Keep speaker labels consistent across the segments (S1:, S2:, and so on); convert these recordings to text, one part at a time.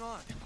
S1: going on?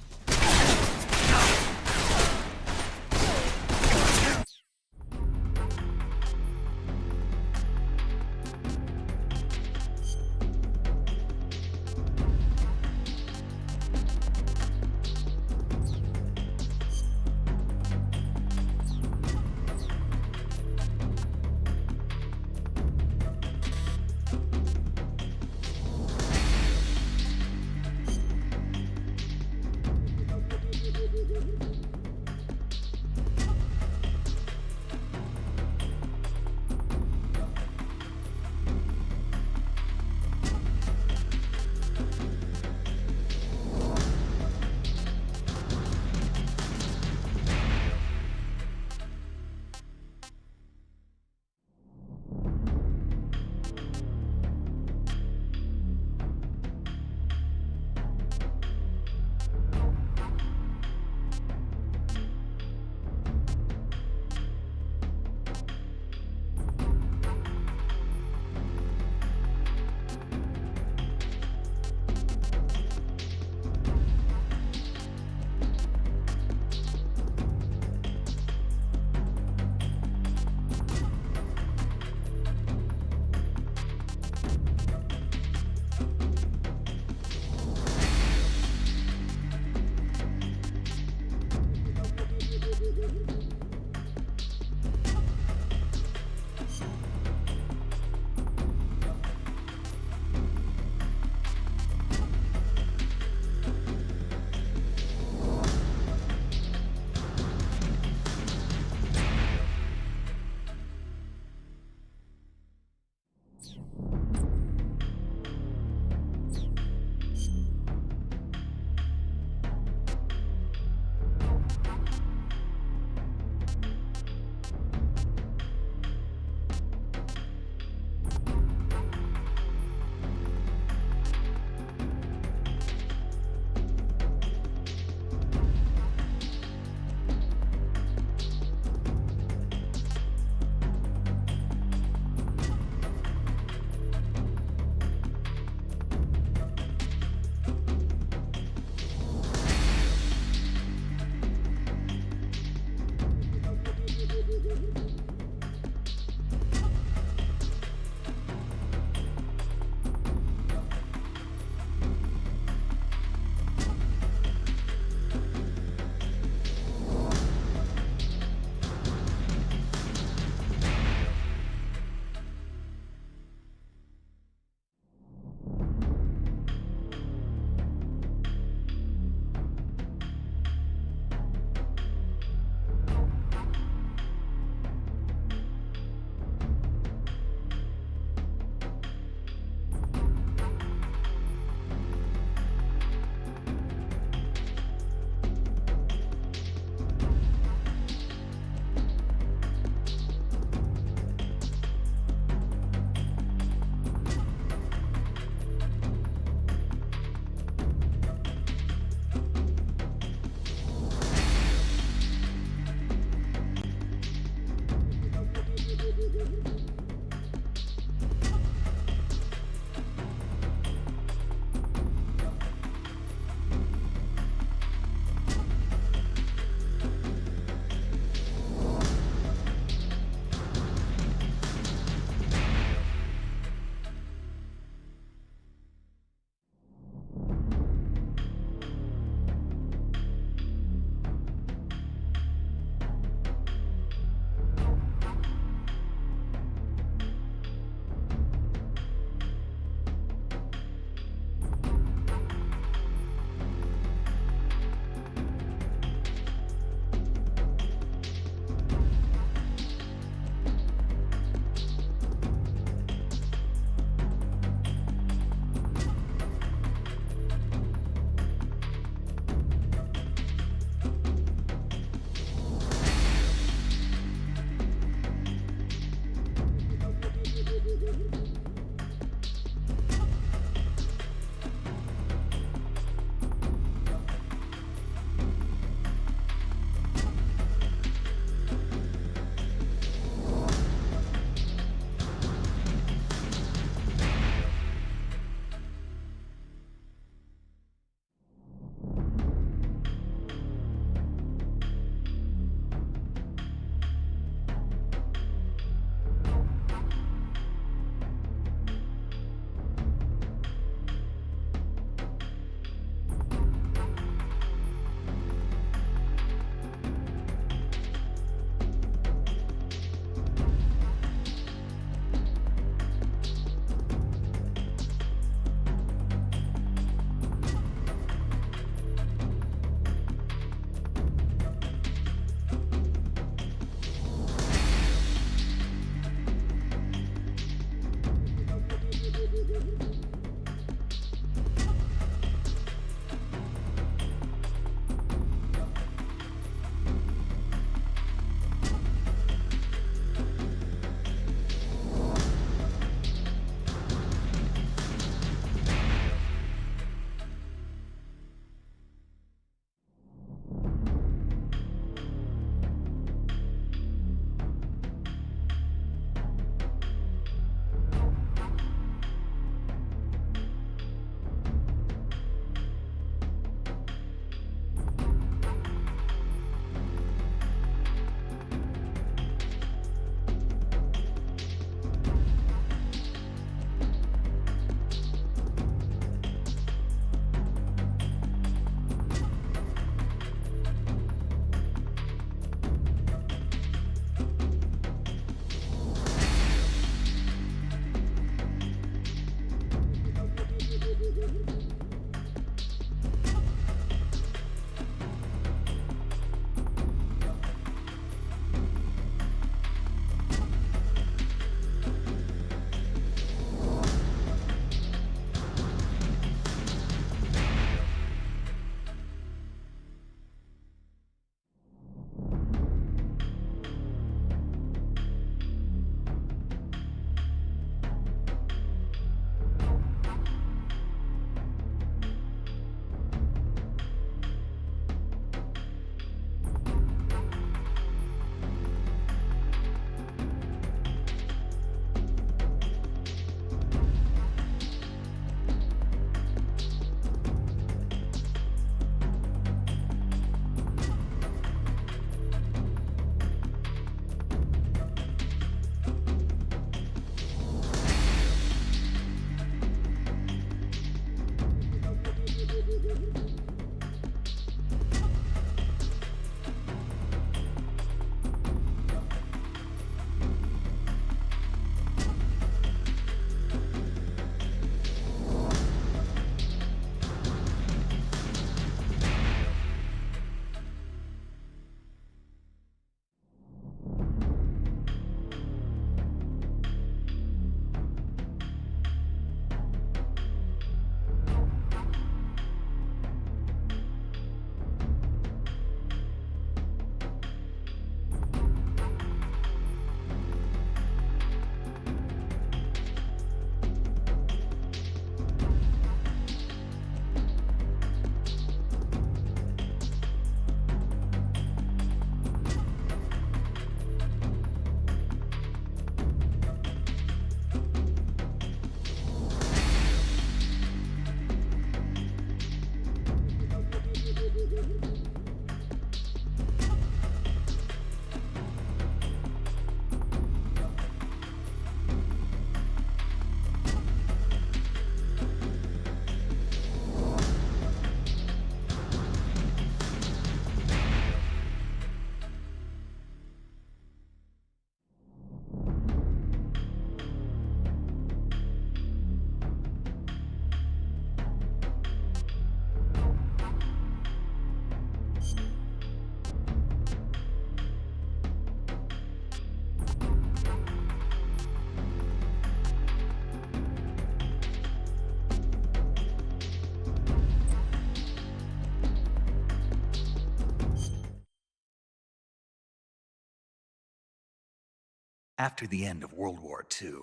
S1: After the end of World War II,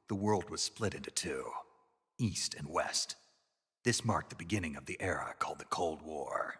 S1: the world was split into two, East and West. This marked the beginning of the era called the Cold War.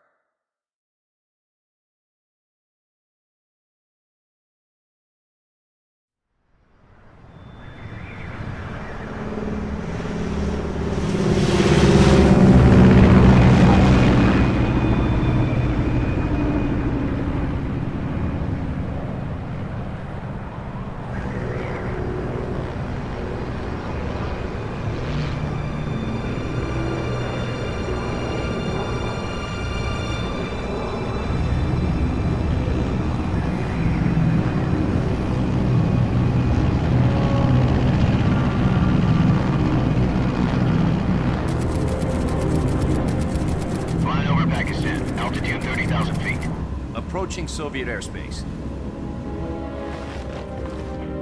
S2: Approaching Soviet airspace.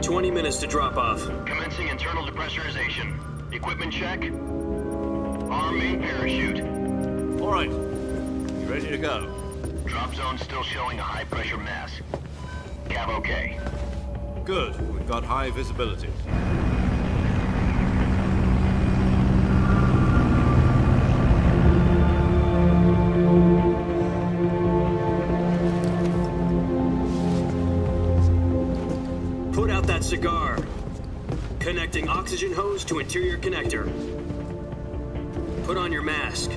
S3: 20 minutes to drop off.
S4: Commencing internal depressurization. Equipment check. Arm main parachute.
S2: All right. You ready to go?
S4: Drop zone still showing a high pressure mass. Cav okay.
S2: Good. We've got high visibility.
S3: Put out that cigar. Connecting oxygen hose to interior connector. Put on your mask.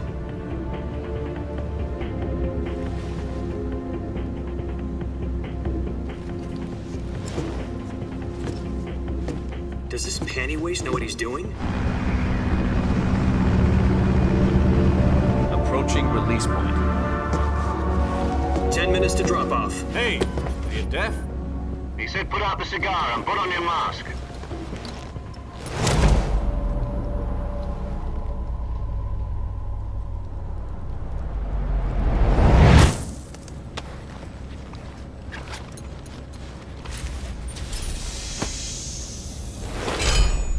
S3: Does this panty waste know what he's doing?
S2: Approaching release point.
S3: 10 minutes to drop off.
S2: Hey, are you deaf?
S4: He said put out the cigar and put on your mask.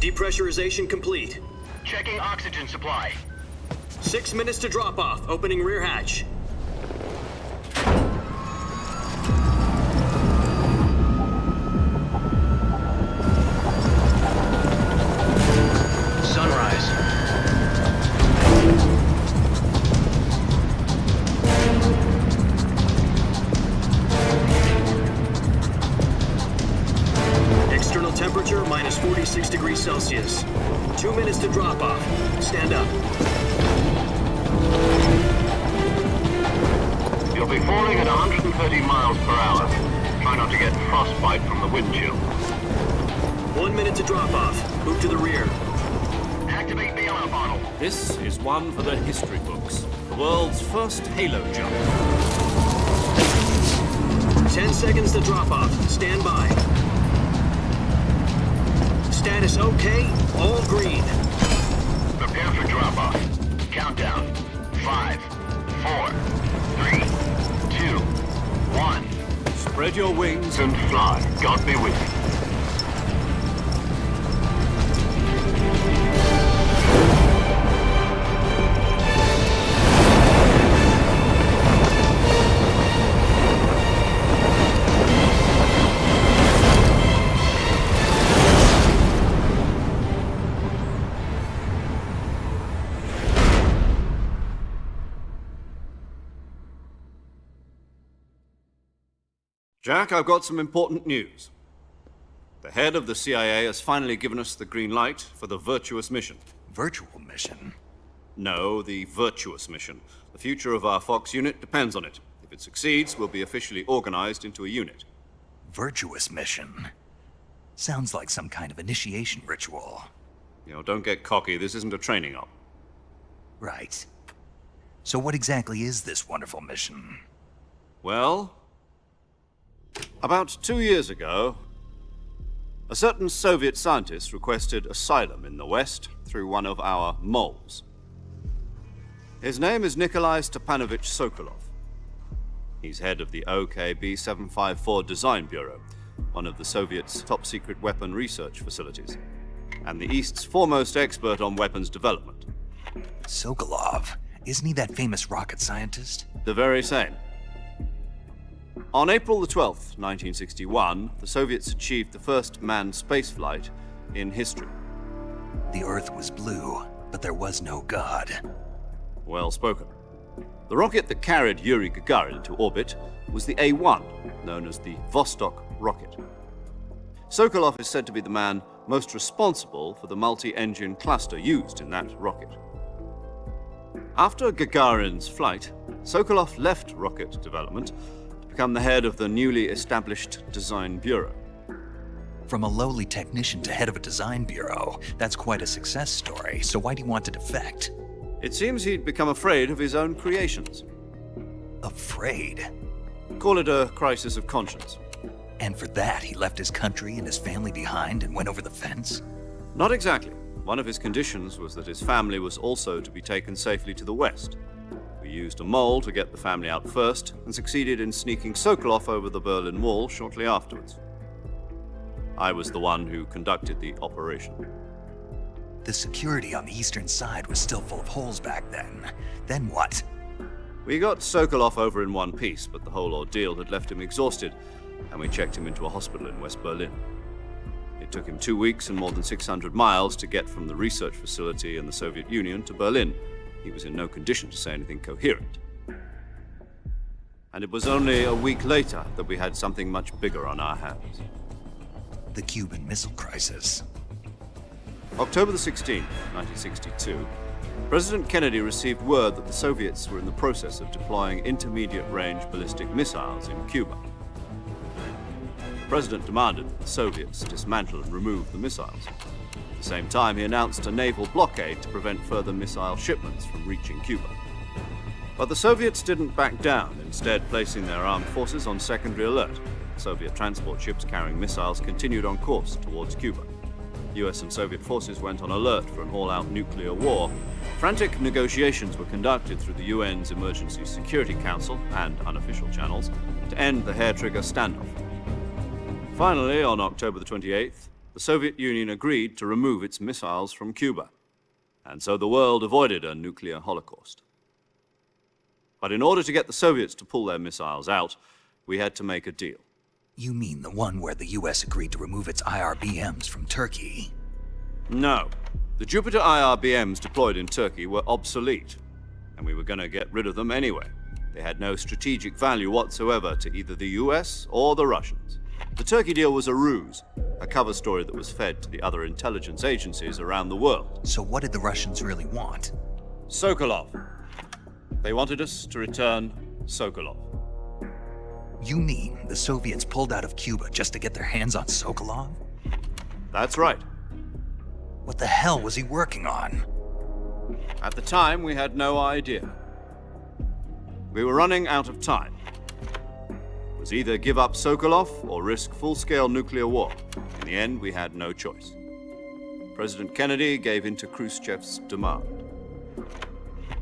S3: Depressurization complete.
S4: Checking oxygen supply.
S3: 6 minutes to drop off. Opening rear hatch.
S4: Sunrise.
S3: External temperature minus 46 degrees Celsius. 2 minutes to drop off. Stand up.
S4: You'll be falling at 130 miles per hour. Try not to get frostbite from the wind chill.
S3: 1 minute to drop off. Move to the rear.
S4: Activate bailout bottle.
S2: This is one for the history books. The world's first halo jump.
S3: 10 seconds to drop off. Stand by. Status okay. All green.
S4: Prepare for drop off. Countdown. 5, 4, 3, 2, 1.
S2: Spread your wings
S4: And fly. God be with you.
S2: Jack, I've got some important news. The head of the CIA has finally given us the green light for the Virtuous mission.
S1: Virtual mission?
S2: No, the Virtuous mission. The future of our Fox unit depends on it. If it succeeds, we'll be officially organized into a unit.
S1: Virtuous mission? Sounds like some kind of initiation ritual.
S2: You know, don't get cocky. This isn't a training op.
S1: Right. So what exactly is this wonderful mission?
S2: Well, about 2 years ago, a certain Soviet scientist requested asylum in the West through one of our moles. His name is Nikolai Stepanovich Sokolov. He's head of the OKB 754 Design Bureau, one of the Soviets' top-secret weapon research facilities, and the East's foremost expert on weapons development.
S1: Sokolov? Isn't he that famous rocket scientist?
S2: The very same. On April the 12th, 1961, the Soviets achieved the first manned spaceflight in history.
S1: The Earth was blue, but there was no God.
S2: Well spoken. The rocket that carried Yuri Gagarin into orbit was the A-1, known as the Vostok rocket. Sokolov is said to be the man most responsible for the multi-engine cluster used in that rocket. After Gagarin's flight, Sokolov left rocket development to become the head of the newly established Design Bureau.
S1: From a lowly technician to head of a design bureau, that's quite a success story, so why do you want to defect?
S2: It seems he'd become afraid of his own creations.
S1: Afraid?
S2: Call it a crisis of conscience.
S1: And for that, he left his country and his family behind and went over the fence?
S2: Not exactly. One of his conditions was that his family was also to be taken safely to the west. We used a mole to get the family out first and succeeded in sneaking Sokolov over the Berlin Wall shortly afterwards. I was the one who conducted the operation.
S1: The security on the eastern side was still full of holes back then. Then what?
S2: We got Sokolov over in one piece, but the whole ordeal had left him exhausted, and we checked him into a hospital in West Berlin. It took him 2 weeks and more than 600 miles to get from the research facility in the Soviet Union to Berlin. He was in no condition to say anything coherent. And it was only a week later that we had something much bigger on our hands.
S1: The Cuban Missile Crisis.
S2: October the 16th, 1962, President Kennedy received word that the Soviets were in the process of deploying intermediate-range ballistic missiles in Cuba. The President demanded that the Soviets dismantle and remove the missiles. At the same time, he announced a naval blockade to prevent further missile shipments from reaching Cuba. But the Soviets didn't back down, instead placing their armed forces on secondary alert. Soviet transport ships carrying missiles continued on course towards Cuba. US and Soviet forces went on alert for an all-out nuclear war. Frantic negotiations were conducted through the UN's Emergency Security Council and unofficial channels to end the hair-trigger standoff. Finally, on October the 28th, the Soviet Union agreed to remove its missiles from Cuba, and so the world avoided a nuclear holocaust. But in order to get the Soviets to pull their missiles out, we had to make a deal.
S1: You mean the one where the US agreed to remove its IRBMs from Turkey?
S2: No. The Jupiter IRBMs deployed in Turkey were obsolete, and we were going to get rid of them anyway. They had no strategic value whatsoever to either the US or the Russians. The Turkey deal was a ruse, a cover story that was fed to the other intelligence agencies around the world.
S1: So what did the Russians really want?
S2: Sokolov. They wanted us to return Sokolov.
S1: You mean the Soviets pulled out of Cuba just to get their hands on Sokolov?
S2: That's right.
S1: What the hell was he working on?
S2: At the time, we had no idea. We were running out of time. It was either give up Sokolov or risk full-scale nuclear war. In the end, we had no choice. President Kennedy gave in to Khrushchev's demand.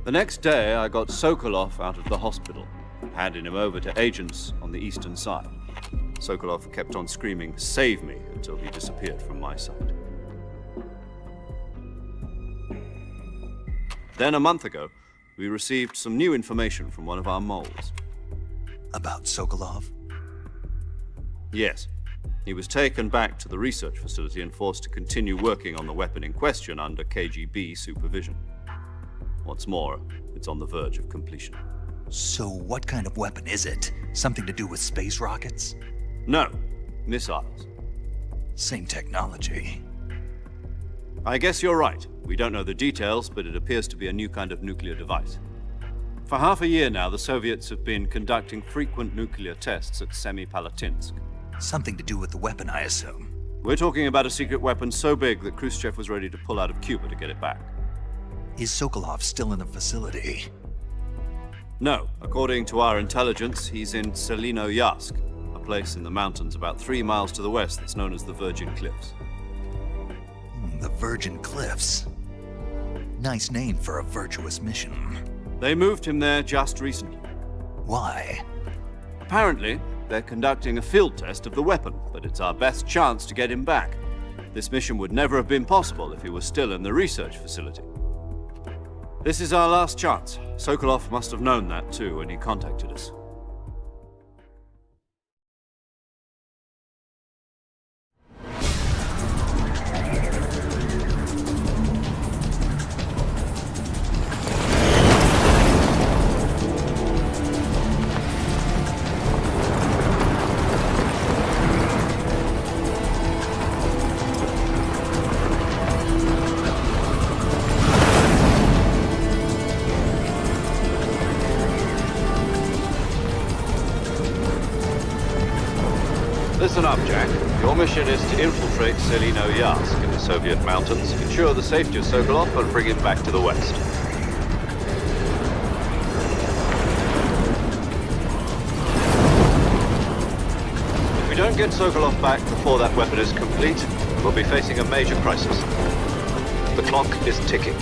S2: The next day, I got Sokolov out of the hospital, handing him over to agents on the eastern side. Sokolov kept on screaming, "Save me," until he disappeared from my sight. Then a month ago, we received some new information from one of our moles.
S1: About Sokolov?
S2: Yes. He was taken back to the research facility and forced to continue working on the weapon in question under KGB supervision. What's more, it's on the verge of completion.
S1: So what kind of weapon is it? Something to do with space rockets?
S2: No, missiles.
S1: Same technology.
S2: I guess you're right. We don't know the details, but it appears to be a new kind of nuclear device. For half a year now, the Soviets have been conducting frequent nuclear tests at Semipalatinsk.
S1: Something to do with the weapon, I assume.
S2: We're talking about a secret weapon so big that Khrushchev was ready to pull out of Cuba to get it back.
S1: Is Sokolov still in the facility?
S2: No. According to our intelligence, he's in Selinoyarsk, a place in the mountains about 3 miles to the west that's known as the Virgin Cliffs.
S1: The Virgin Cliffs. Nice name for a virtuous mission.
S2: They moved him there just recently.
S1: Why?
S2: Apparently, they're conducting a field test of the weapon, but it's our best chance to get him back. This mission would never have been possible if he was still in the research facility. This is our last chance. Sokolov must have known that too when he contacted us. listen up, Jack. Your mission is to infiltrate Selino-Yarsk in the Soviet mountains, ensure the safety of Sokolov, and bring him back to the west. If we don't get Sokolov back before that weapon is complete, we'll be facing a major crisis. The clock is ticking.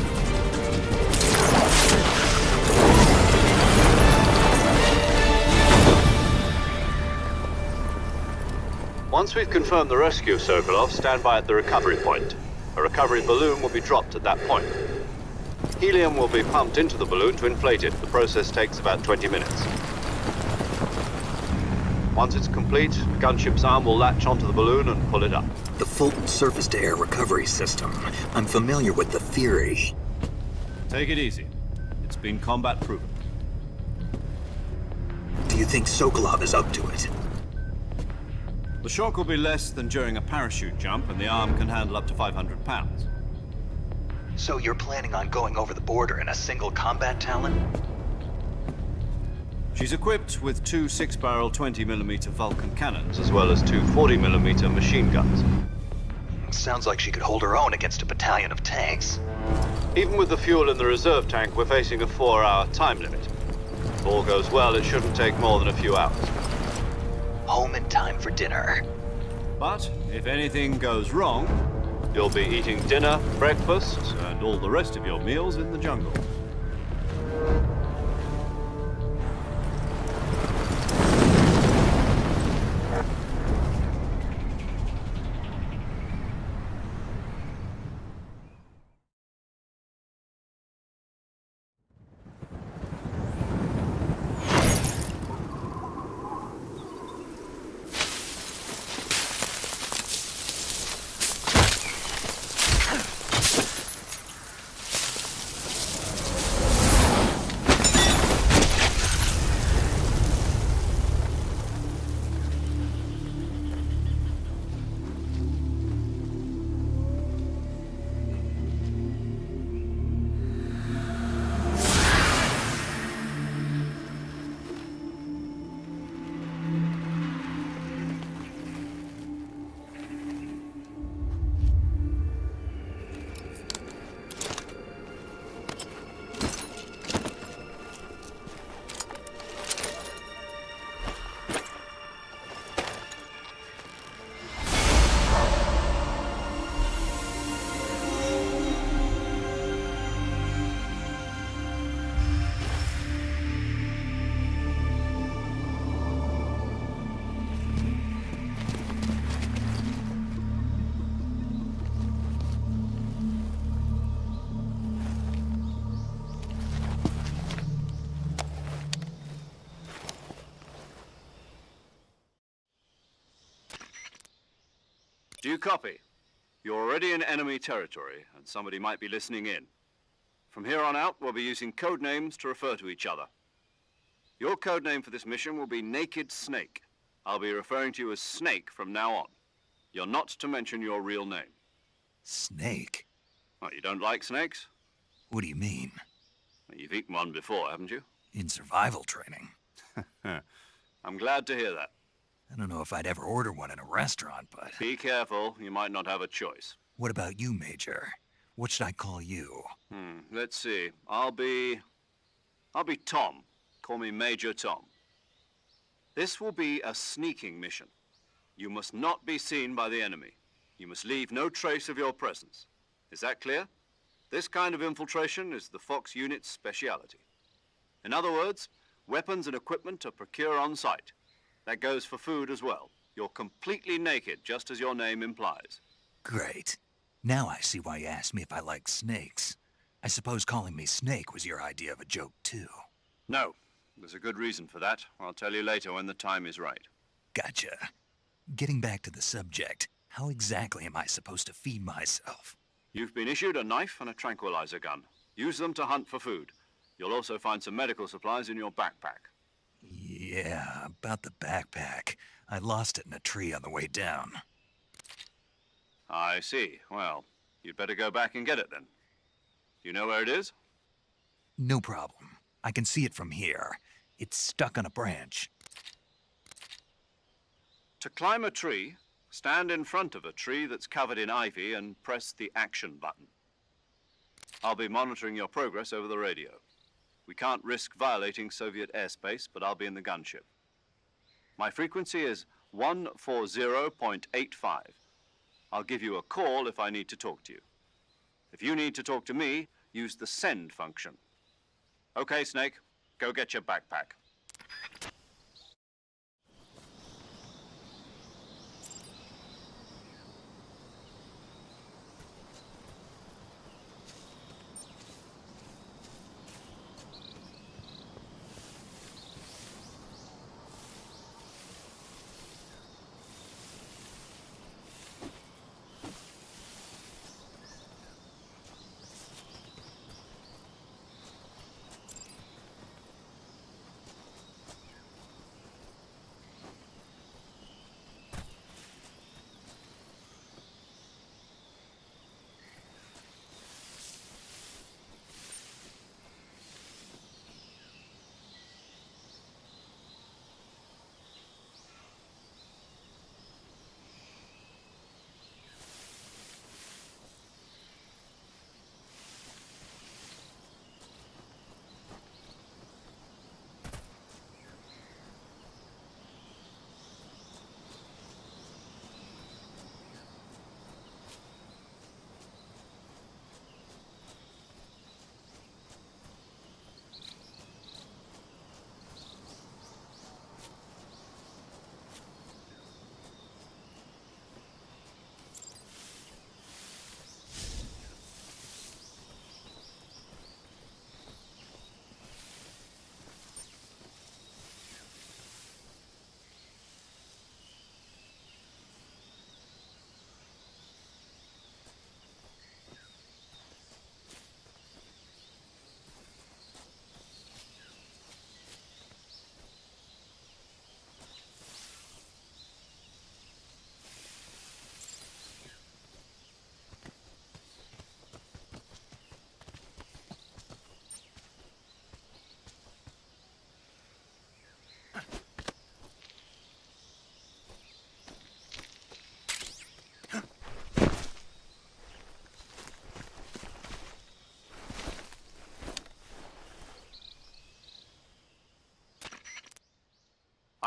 S2: Once we've confirmed the rescue of Sokolov, stand by at the recovery point. A recovery balloon will be dropped at that point. Helium will be pumped into the balloon to inflate it. The process takes about 20 minutes. Once it's complete, the gunship's arm will latch onto the balloon and pull it up.
S3: The Fulton surface-to-air recovery system. I'm familiar with the theory.
S2: Take it easy. It's been combat proven.
S3: Do you think Sokolov is up to it?
S2: The shock will be less than during a parachute jump, and the arm can handle up to 500 pounds.
S1: So you're planning on going over the border in a single combat Talon?
S2: She's equipped with two 6-barrel 20mm Vulcan cannons, as well as two 40mm machine guns.
S1: Sounds like she could hold her own against a battalion of tanks.
S2: Even with the fuel in the reserve tank, we're facing a 4-hour time limit. If all goes well, it shouldn't take more than a few hours.
S1: Home in time for dinner.
S2: But if anything goes wrong, you'll be eating dinner, breakfast, and all the rest of your meals in the jungle. Do you copy? You're already in enemy territory, and somebody might be listening in. From here on out, we'll be using code names to refer to each other. Your code name for this mission will be Naked Snake. I'll be referring to you as Snake from now on. You're not to mention your real name.
S1: Snake?
S2: Oh, you don't like snakes?
S1: What do you mean?
S2: Well, you've eaten one before, haven't you?
S1: In survival training.
S2: I'm glad to hear that.
S1: I don't know if I'd ever order one in a restaurant, but...
S2: Be careful, you might not have a choice.
S1: What about you, Major? What should I call you?
S2: Let's see. I'll be Tom. Call me Major Tom. This will be a sneaking mission. You must not be seen by the enemy. You must leave no trace of your presence. Is that clear? This kind of infiltration is the Fox unit's speciality. In other words, weapons and equipment are procured on site. That goes for food as well. You're completely naked, just as your name implies.
S1: Great. Now I see why you asked me if I like snakes. I suppose calling me Snake was your idea of a joke, too.
S2: No. There's a good reason for that. I'll tell you later when the time is right.
S1: Gotcha. Getting back to the subject, how exactly am I supposed to feed myself?
S2: You've been issued a knife and a tranquilizer gun. Use them to hunt for food. You'll also find some medical supplies in your backpack.
S1: Yeah, about the backpack. I lost it in a tree on the way down.
S2: I see. Well, you'd better go back and get it then. Do you know where it is?
S1: No problem. I can see it from here. It's stuck on a branch.
S2: To climb a tree, stand in front of a tree that's covered in ivy and press the action button. I'll be monitoring your progress over the radio. We can't risk violating Soviet airspace, but I'll be in the gunship. My frequency is 140.85. I'll give you a call if I need to talk to you. If you need to talk to me, use the send function. Okay, Snake, go get your backpack.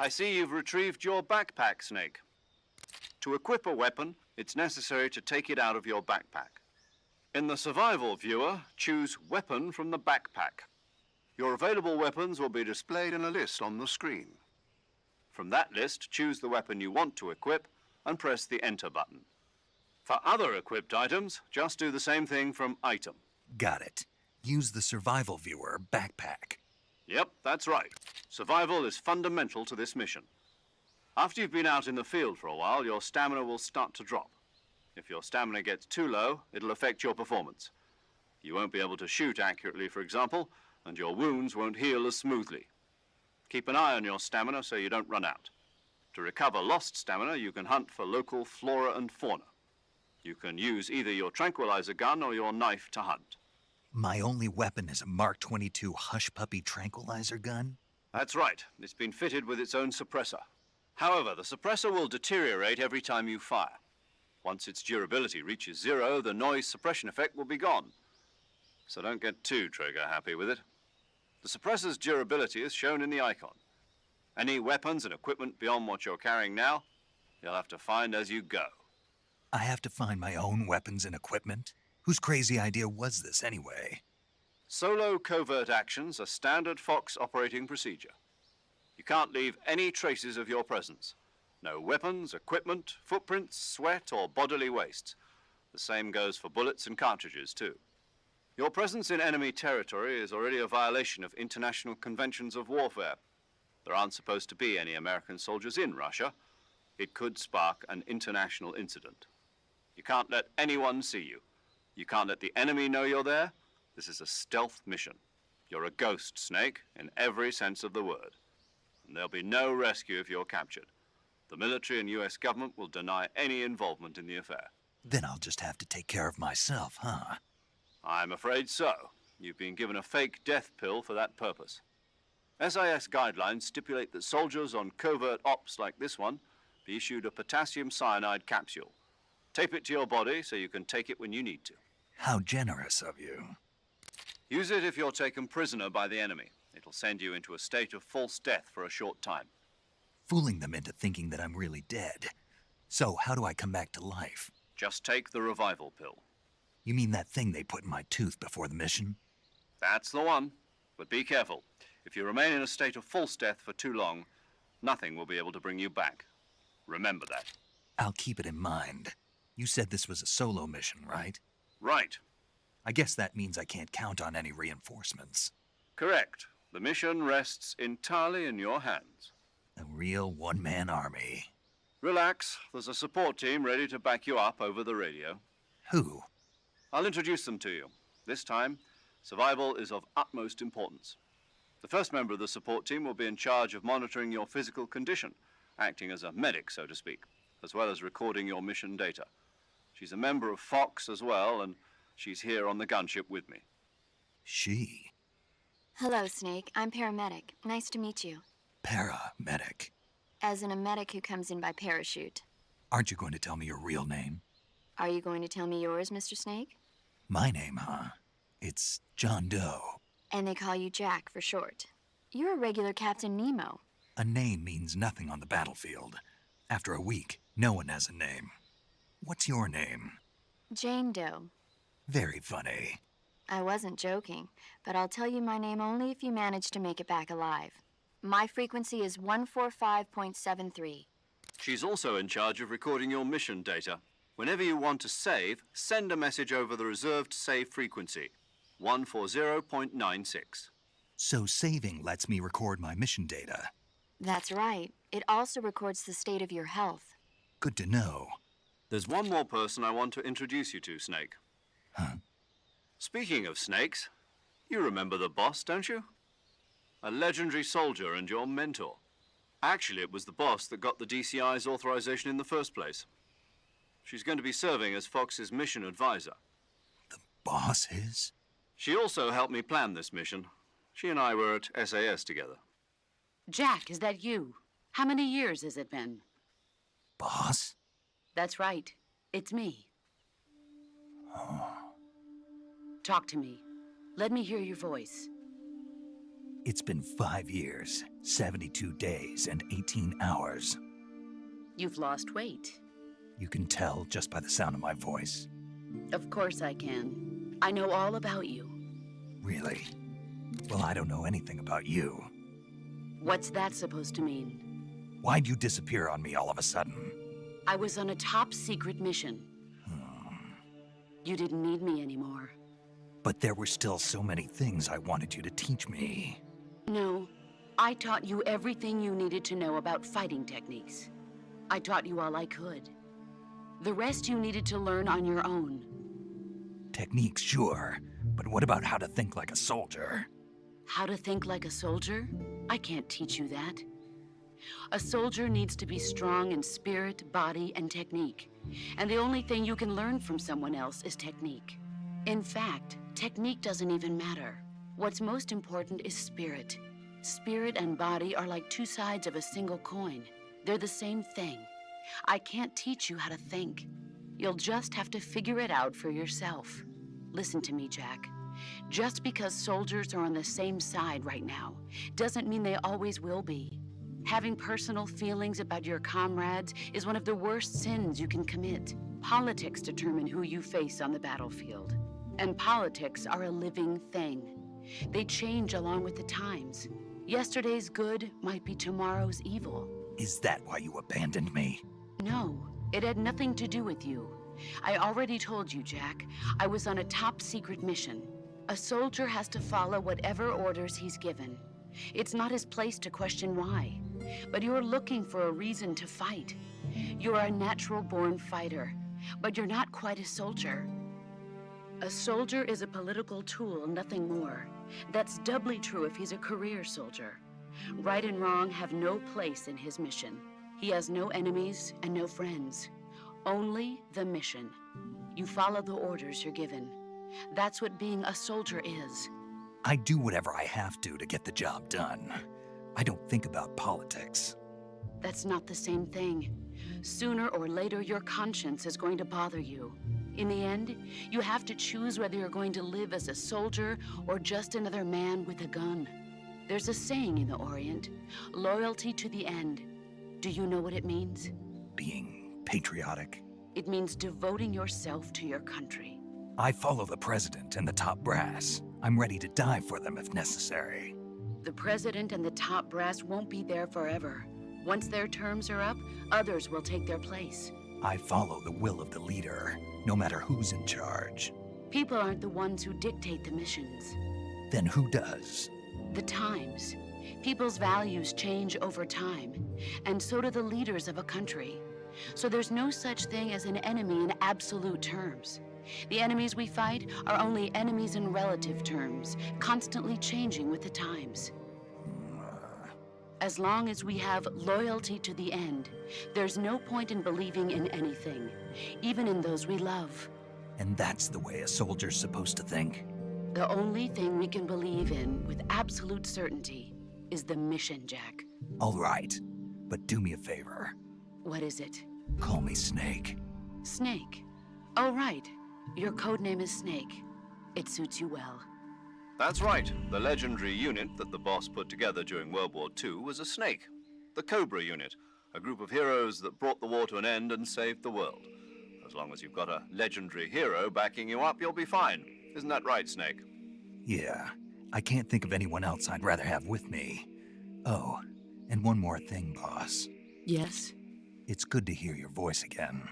S2: I see you've retrieved your backpack, Snake. To equip a weapon, it's necessary to take it out of your backpack. In the survival viewer, choose Weapon from the backpack. Your available weapons will be displayed in a list on the screen. From that list, choose the weapon you want to equip and press the Enter button. For other equipped items, just do the same thing from Item.
S1: Got it. Use the survival viewer backpack.
S2: Yep, that's right. Survival is fundamental to this mission. After you've been out in the field for a while, your stamina will start to drop. If your stamina gets too low, it'll affect your performance. You won't be able to shoot accurately, for example, and your wounds won't heal as smoothly. Keep an eye on your stamina so you don't run out. To recover lost stamina, you can hunt for local flora and fauna. You can use either your tranquilizer gun or your knife to hunt.
S1: My only weapon is a Mark 22 Hush Puppy tranquilizer gun?
S2: That's right. It's been fitted with its own suppressor. However, the suppressor will deteriorate every time you fire. Once its durability reaches 0, the noise suppression effect will be gone. So don't get too trigger happy with it. The suppressor's durability is shown in the icon. Any weapons and equipment beyond what you're carrying now, you'll have to find as you go.
S1: I have to find my own weapons and equipment? Whose crazy idea was this anyway?
S2: Solo covert actions are standard Fox operating procedure. You can't leave any traces of your presence. No weapons, equipment, footprints, sweat, or bodily waste. The same goes for bullets and cartridges, too. Your presence in enemy territory is already a violation of international conventions of warfare. There aren't supposed to be any American soldiers in Russia. It could spark an international incident. You can't let anyone see you. You can't let the enemy know you're there. This is a stealth mission. You're a ghost, Snake, in every sense of the word. And there'll be no rescue if you're captured. The military and US government will deny any involvement in the affair.
S1: Then I'll just have to take care of myself, huh?
S2: I'm afraid so. You've been given a fake death pill for that purpose. SIS guidelines stipulate that soldiers on covert ops like this one be issued a potassium cyanide capsule. Tape it to your body so you can take it when you need to.
S1: How generous of you.
S2: Use it if you're taken prisoner by the enemy. It'll send you into a state of false death for a short time.
S1: Fooling them into thinking that I'm really dead. So, how do I come back to life?
S2: Just take the revival pill.
S1: You mean that thing they put in my tooth before the mission?
S2: That's the one. But be careful. If you remain in a state of false death for too long, nothing will be able to bring you back. Remember that.
S1: I'll keep it in mind. You said this was a solo mission, right?
S2: Right.
S1: I guess that means I can't count on any reinforcements.
S2: Correct. The mission rests entirely in your hands.
S1: A real one-man army.
S2: Relax. There's a support team ready to back you up over the radio.
S1: Who?
S2: I'll introduce them to you. This time, survival is of utmost importance. The first member of the support team will be in charge of monitoring your physical condition, acting as a medic, so to speak, as well as recording your mission data. She's a member of Fox as well, and she's here on the gunship with me.
S1: She?
S5: Hello, Snake. I'm paramedic. Nice to meet you.
S1: Paramedic.
S5: As in a medic who comes in by parachute.
S1: Aren't you going to tell me your real name?
S5: Are you going to tell me yours, Mr. Snake?
S1: My name, huh? It's John Doe.
S5: And they call you Jack for short. You're a regular Captain Nemo.
S1: A name means nothing on the battlefield. After a week, no one has a name. What's your name?
S5: Jane Doe.
S1: Very funny.
S5: I wasn't joking, but I'll tell you my name only if you manage to make it back alive. My frequency is 145.73.
S2: She's also in charge of recording your mission data. Whenever you want to save, send a message over the reserved save frequency, 140.96.
S1: So saving lets me record my mission data.
S5: That's right. It also records the state of your health.
S1: Good to know.
S2: There's one more person I want to introduce you to, Snake.
S1: Huh?
S2: Speaking of snakes, you remember the boss, don't you? A legendary soldier and your mentor. Actually, it was the boss that got the DCI's authorization in the first place. She's going to be serving as Fox's mission advisor.
S1: The boss is?
S2: She also helped me plan this mission. She and I were at SAS together.
S6: Jack, is that you? How many years has it been?
S1: Boss?
S6: That's right. It's me. Talk to me. Let me hear your voice.
S1: It's been 5 years, 72 days, and 18 hours.
S6: You've lost weight.
S1: You can tell just by the sound of my voice.
S6: Of course I can. I know all about you.
S1: Really? Well, I don't know anything about you.
S6: What's that supposed to mean?
S1: Why'd you disappear on me all of a sudden?
S6: I was on a top secret mission. You didn't need me anymore.
S1: But there were still so many things I wanted you to teach me.
S6: No, I taught you everything you needed to know about fighting techniques. I taught you all I could. The rest you needed to learn on your own.
S1: Techniques, sure. But what about how to think like a soldier?
S6: How to think like a soldier? I can't teach you that. A soldier needs to be strong in spirit, body, and technique. And the only thing you can learn from someone else is technique. In fact, technique doesn't even matter. What's most important is spirit. Spirit and body are like two sides of a single coin. They're the same thing. I can't teach you how to think. You'll just have to figure it out for yourself. Listen to me, Jack. Just because soldiers are on the same side right now doesn't mean they always will be. Having personal feelings about your comrades is one of the worst sins you can commit. Politics determine who you face on the battlefield. And politics are a living thing. They change along with the times. Yesterday's good might be tomorrow's evil.
S1: Is that why you abandoned me?
S6: No, it had nothing to do with you. I already told you, Jack. I was on a top secret mission. A soldier has to follow whatever orders he's given. It's not his place to question why. But you're looking for a reason to fight. You're a natural-born fighter, but you're not quite a soldier. A soldier is a political tool, nothing more. That's doubly true if he's a career soldier. Right and wrong have no place in his mission. He has no enemies and no friends. Only the mission. You follow the orders you're given. That's what being a soldier is.
S1: I do whatever I have to get the job done. I don't think about politics.
S6: That's not the same thing. Sooner or later, your conscience is going to bother you. In the end, you have to choose whether you're going to live as a soldier or just another man with a gun. There's a saying in the Orient, loyalty to the end. Do you know what it means?
S1: Being patriotic.
S6: It means devoting yourself to your country.
S1: I follow the president and the top brass. I'm ready to die for them if necessary.
S6: The president and the top brass won't be there forever. Once their terms are up, others will take their place.
S1: I follow the will of the leader, no matter who's in charge.
S6: People aren't the ones who dictate the missions.
S1: Then who does?
S6: The times. People's values change over time, and so do the leaders of a country. So there's no such thing as an enemy in absolute terms. The enemies we fight are only enemies in relative terms, constantly changing with the times. As long as we have loyalty to the end, there's no point in believing in anything, even in those we love.
S1: And that's the way a soldier's supposed to think?
S6: The only thing we can believe in with absolute certainty is the mission, Jack.
S1: All right, but do me a favor.
S6: What is it?
S1: Call me Snake.
S6: Snake. Oh, right. Your code name is Snake. It suits you well.
S2: That's right. The legendary unit that the boss put together during World War II was a snake. The Cobra unit, a group of heroes that brought the war to an end and saved the world. As long as you've got a legendary hero backing you up, you'll be fine. Isn't that right, Snake?
S1: Yeah, I can't think of anyone else I'd rather have with me. Oh, and one more thing, boss.
S6: Yes?
S1: It's good to hear your voice again.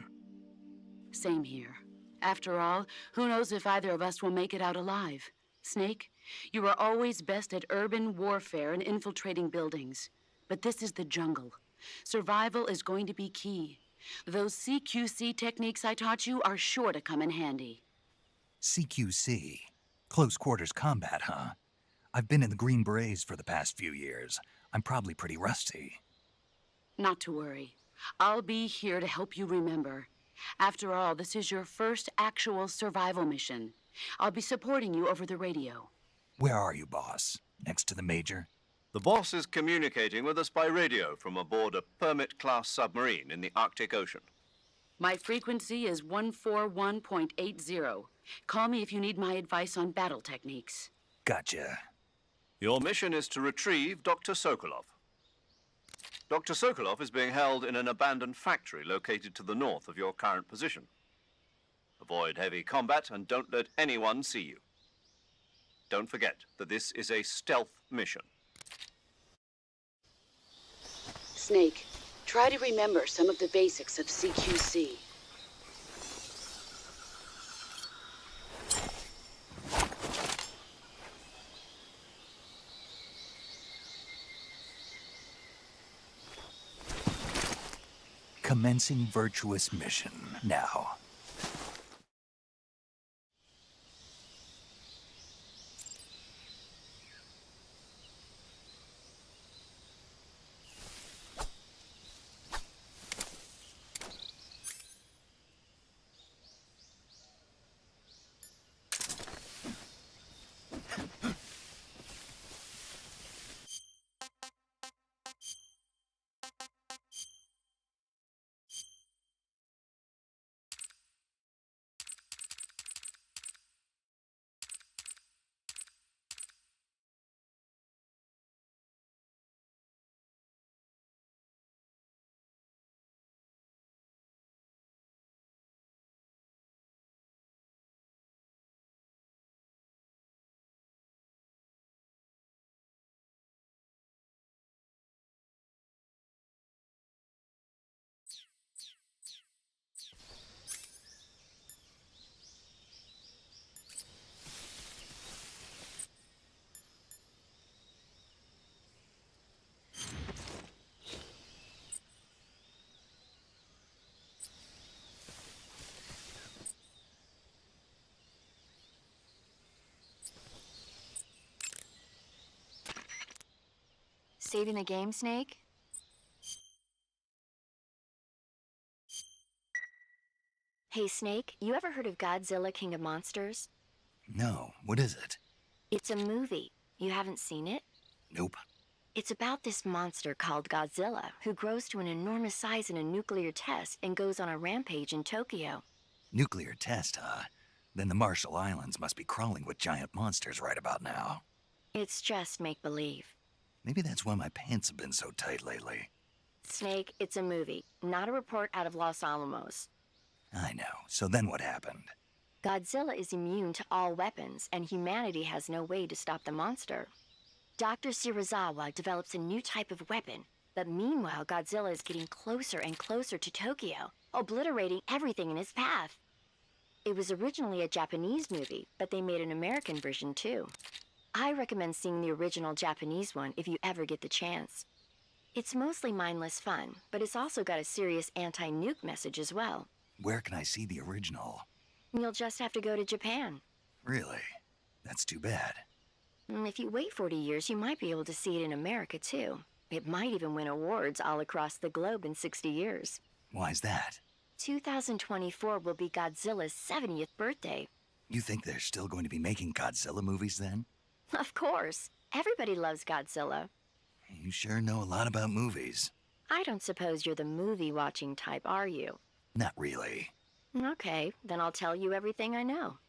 S6: Same here. After all, who knows if either of us will make it out alive? Snake, you are always best at urban warfare and infiltrating buildings. But this is the jungle. Survival is going to be key. Those CQC techniques I taught you are sure to come in handy.
S1: CQC? Close quarters combat, huh? I've been in the Green Berets for the past few years. I'm probably pretty rusty.
S6: Not to worry. I'll be here to help you remember. After all, this is your first actual survival mission. I'll be supporting you over the radio.
S1: Where are you, boss? Next to the Major?
S2: The boss is communicating with us by radio from aboard a Permit-class submarine in the Arctic Ocean.
S6: My frequency is 141.80. Call me if you need my advice on battle techniques.
S1: Gotcha.
S2: Your mission is to retrieve Dr. Sokolov. Dr. Sokolov is being held in an abandoned factory located to the north of your current position. Avoid heavy combat and don't let anyone see you. Don't forget that this is a stealth mission.
S6: Snake, try to remember some of the basics of CQC.
S1: Commencing Virtuous mission now.
S5: Saving the game, Snake? Hey, Snake, you ever heard of Godzilla, King of Monsters?
S1: No, what is it?
S5: It's a movie. You haven't seen it?
S1: Nope.
S5: It's about this monster called Godzilla, who grows to an enormous size in a nuclear test and goes on a rampage in Tokyo.
S1: Nuclear test, huh? Then the Marshall Islands must be crawling with giant monsters right about now.
S5: It's just make-believe.
S1: Maybe that's why my pants have been so tight lately.
S5: Snake, it's a movie, not a report out of Los Alamos.
S1: I know. So then what happened?
S5: Godzilla is immune to all weapons, and humanity has no way to stop the monster. Dr. Shirazawa develops a new type of weapon, but meanwhile, Godzilla is getting closer and closer to Tokyo, obliterating everything in his path. It was originally a Japanese movie, but they made an American version too. I recommend seeing the original Japanese one if you ever get the chance. It's mostly mindless fun, but it's also got a serious anti-nuke message as well.
S1: Where can I see the original?
S5: You'll just have to go to Japan.
S1: Really? That's too bad.
S5: If you wait 40 years, you might be able to see it in America too. It might even win awards all across the globe in 60 years.
S1: Why's that?
S5: 2024 will be Godzilla's 70th birthday.
S1: You think they're still going to be making Godzilla movies then?
S5: Of course. Everybody loves Godzilla.
S1: You sure know a lot about movies.
S5: I don't suppose you're the movie-watching type, are you?
S1: Not really.
S5: Okay, then I'll tell you everything I know.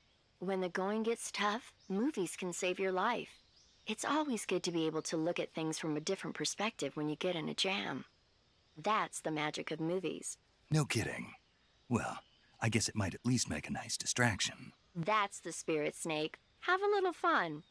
S5: When the going gets tough, movies can save your life. It's always good to be able to look at things from a different perspective when you get in a jam. That's the magic of movies.
S1: No kidding. Well, I guess it might at least make a nice distraction.
S5: That's the spirit, Snake. Have a little fun.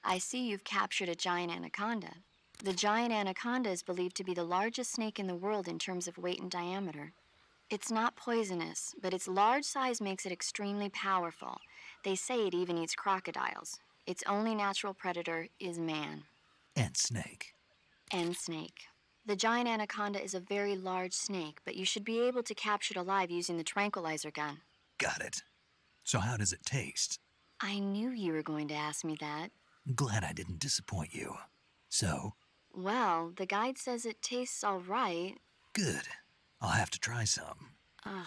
S5: I see you've captured a giant anaconda. The giant anaconda is believed to be the largest snake in the world in terms of weight and diameter. It's not poisonous, but its large size makes it extremely powerful. They say it even eats crocodiles. Its only natural predator is man.
S1: And snake.
S5: And snake. The giant anaconda is a very large snake, but you should be able to capture it alive using the tranquilizer gun.
S1: Got it. So how does it taste?
S5: I knew you were going to ask me that.
S1: Glad I didn't disappoint you. So?
S5: Well, the guide says it tastes all right.
S1: Good. I'll have to try some.
S5: Ugh.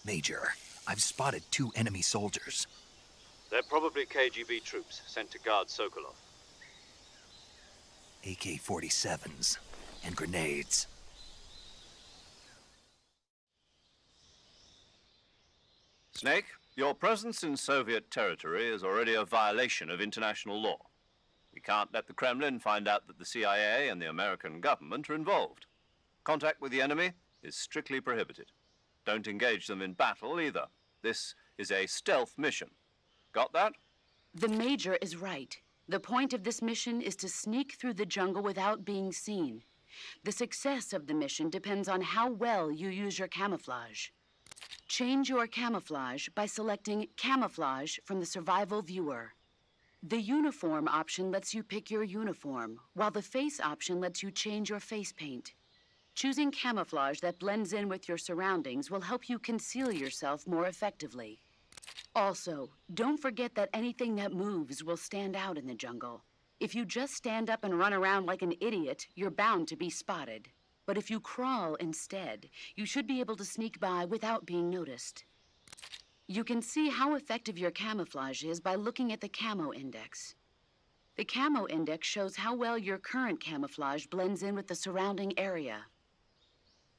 S1: Major, I've spotted 2 enemy soldiers.
S2: They're probably KGB troops sent to guard Sokolov.
S1: AK-47s and grenades.
S2: Snake, your presence in Soviet territory is already a violation of international law. We can't let the Kremlin find out that the CIA and the American government are involved. Contact with the enemy is strictly prohibited. Don't engage them in battle either. This is a stealth mission. Got that?
S6: The Major is right. The point of this mission is to sneak through the jungle without being seen. The success of the mission depends on how well you use your camouflage. Change your camouflage by selecting Camouflage from the Survival Viewer. The Uniform option lets you pick your uniform, while the Face option lets you change your face paint. Choosing camouflage that blends in with your surroundings will help you conceal yourself more effectively. Also, don't forget that anything that moves will stand out in the jungle. If you just stand up and run around like an idiot, you're bound to be spotted. But if you crawl instead, you should be able to sneak by without being noticed. You can see how effective your camouflage is by looking at the Camo Index. The Camo Index shows how well your current camouflage blends in with the surrounding area.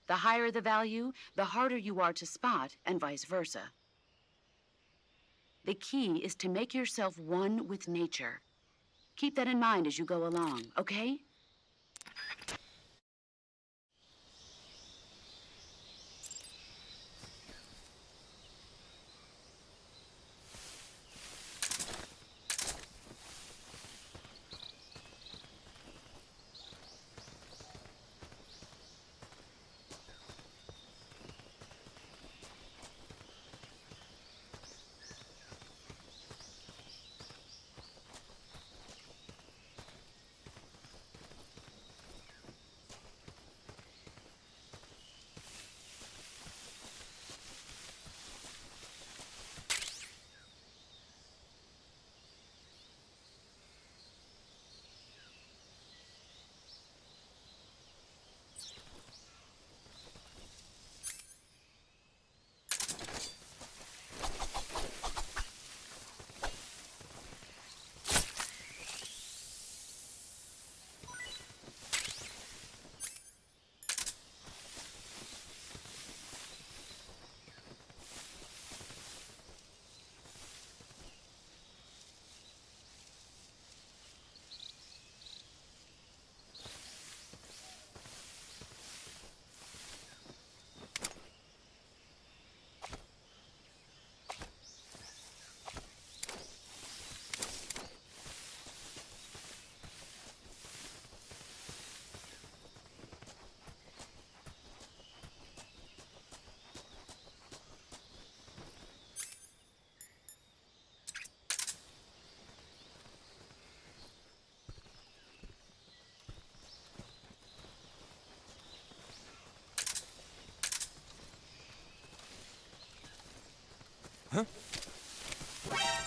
S6: The higher the value, the harder you are to spot, and vice versa. The key is to make yourself one with nature. Keep that in mind as you go along, okay?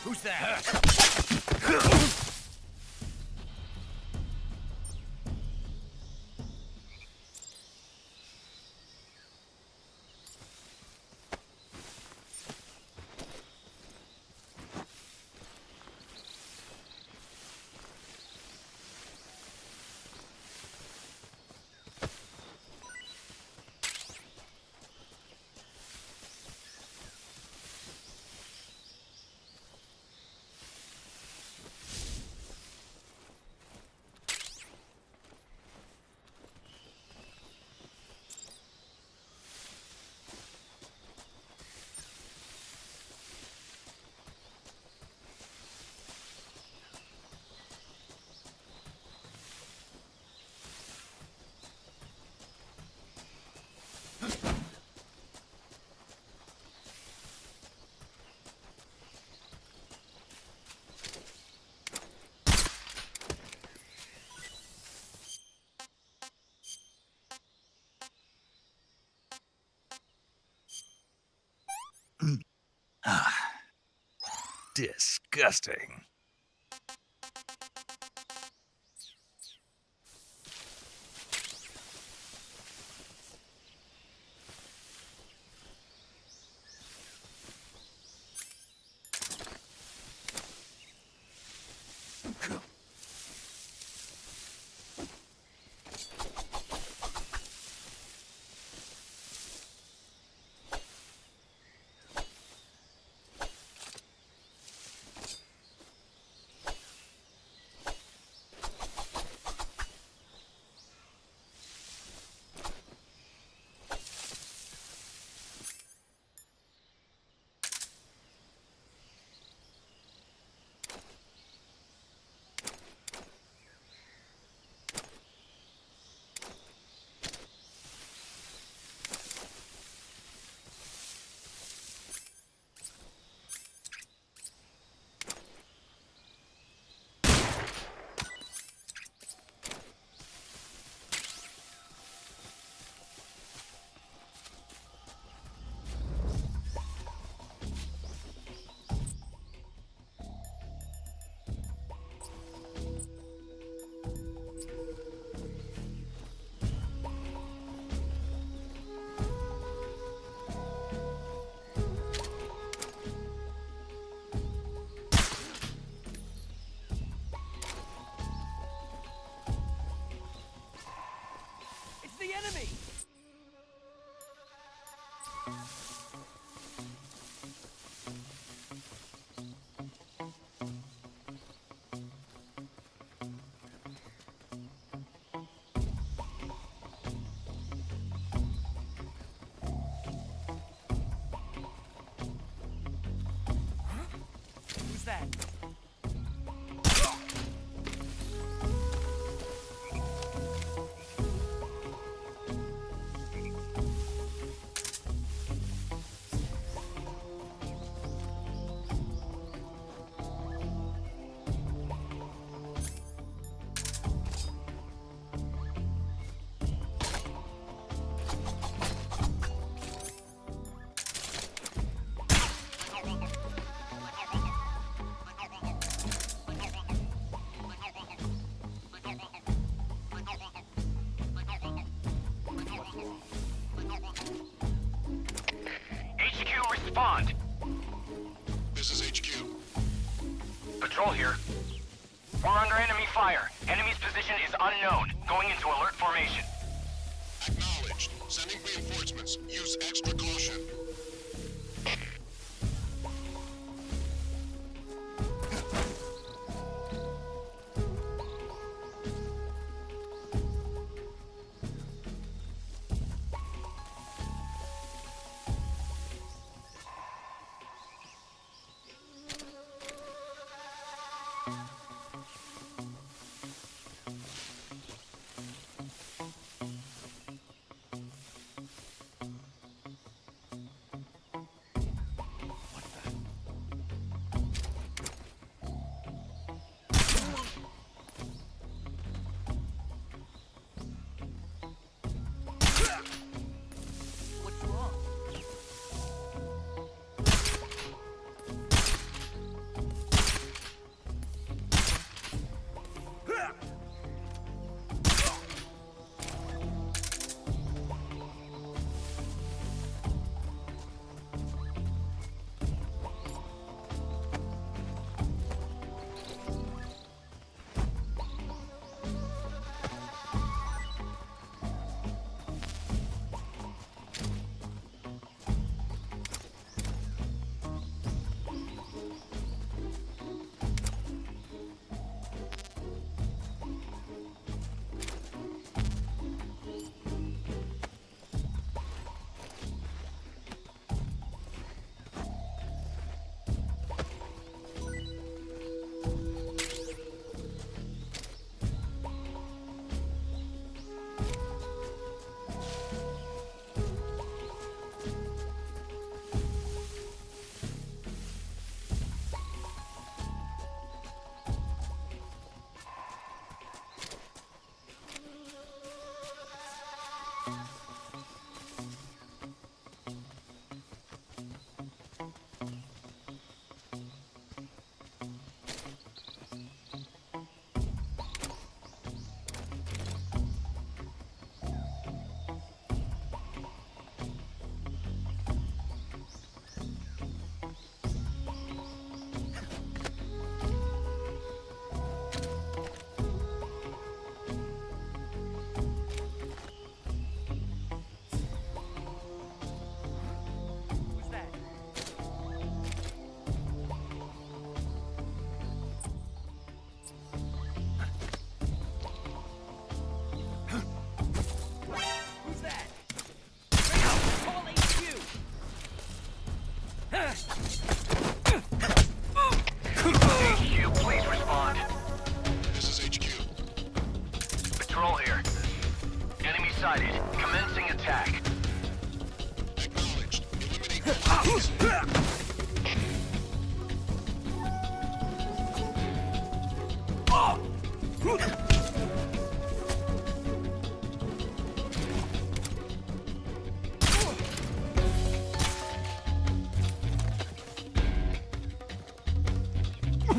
S7: Who's that?
S1: Disgusting.
S7: It's the enemy! Who's that?
S8: HQ, respond.
S4: This is HQ.
S8: Patrol here. We're under enemy fire. Enemy's position is unknown. Going into alert formation.
S4: Acknowledged. Sending reinforcements. Use extra caution.
S7: What's wrong?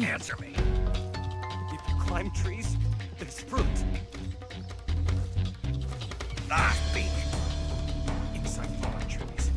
S1: Answer me.
S7: If you climb trees, there's fruit.
S1: Ah, speak.
S7: Inside fallen trees.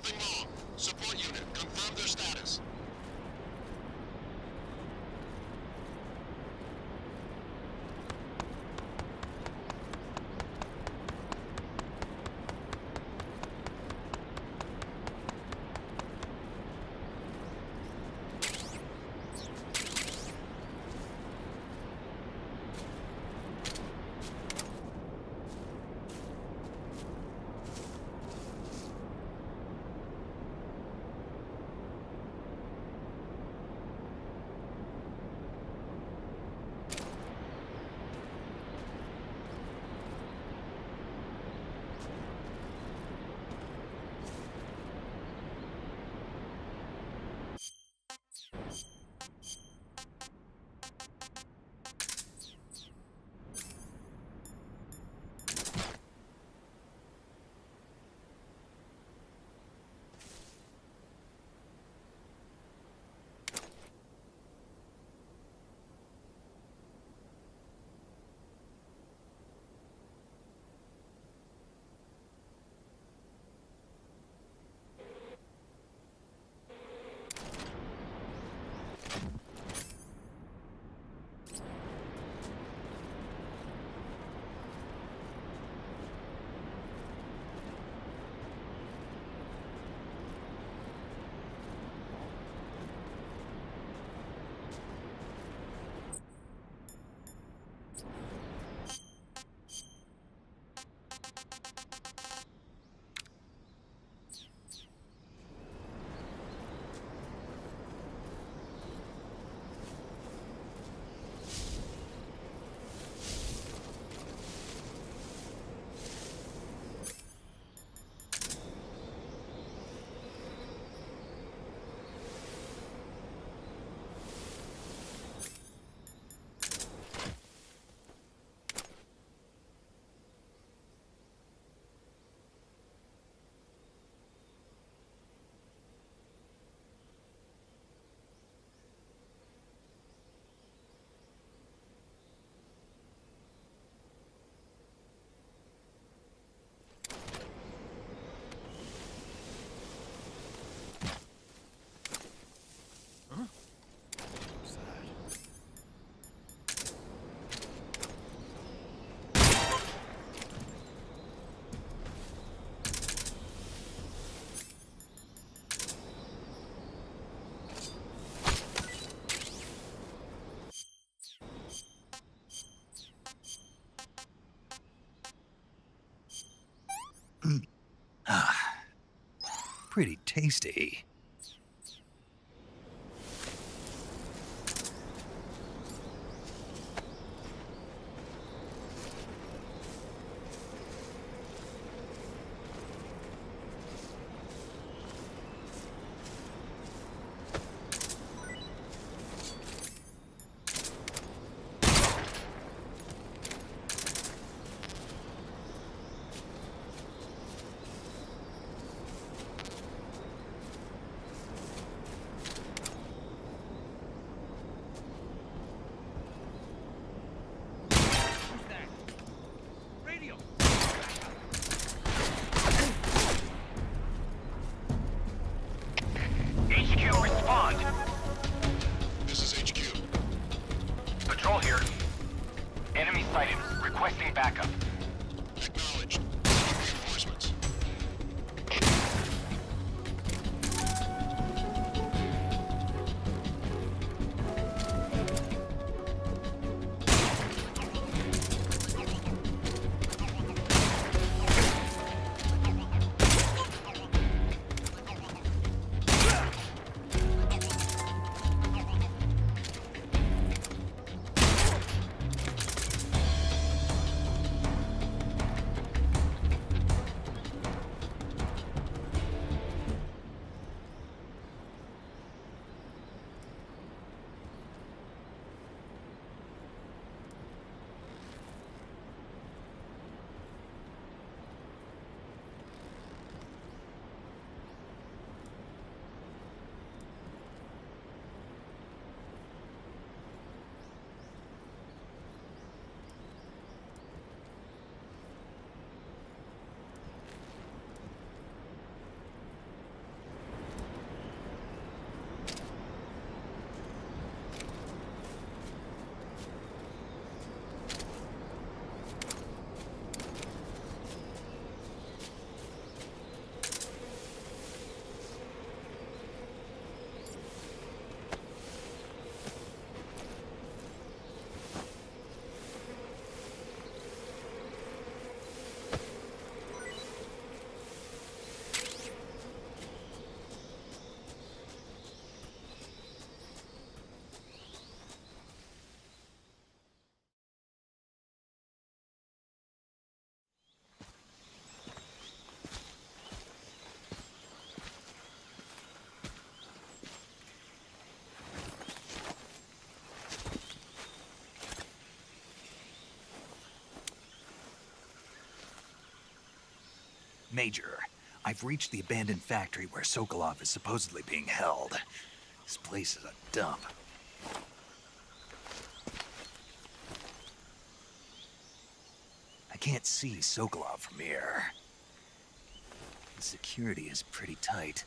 S4: Nothing wrong. Support unit, confirm their status.
S1: Pretty tasty. Major, I've reached the abandoned factory where Sokolov is supposedly being held. This place is a dump. I can't see Sokolov from here. The security is pretty tight.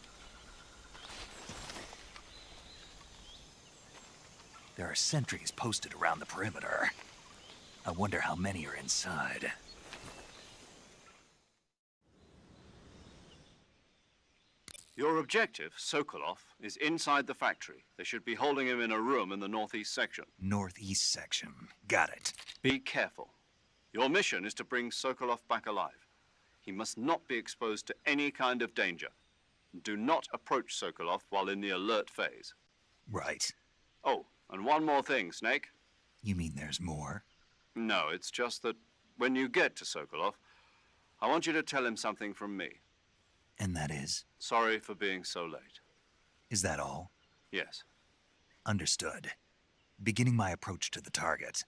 S1: There are sentries posted around the perimeter. I wonder how many are inside.
S2: Your objective, Sokolov, is inside the factory. They should be holding him in a room in the northeast section.
S1: Northeast section. Got it.
S2: Be careful. Your mission is to bring Sokolov back alive. He must not be exposed to any kind of danger. Do not approach Sokolov while in the alert phase.
S1: Right.
S2: Oh, and one more thing, Snake.
S1: You mean there's more?
S2: No, it's just that when you get to Sokolov, I want you to tell him something from me.
S1: And that is?
S2: Sorry for being so late.
S1: Is that all?
S2: Yes.
S1: Understood. Beginning my approach to the target.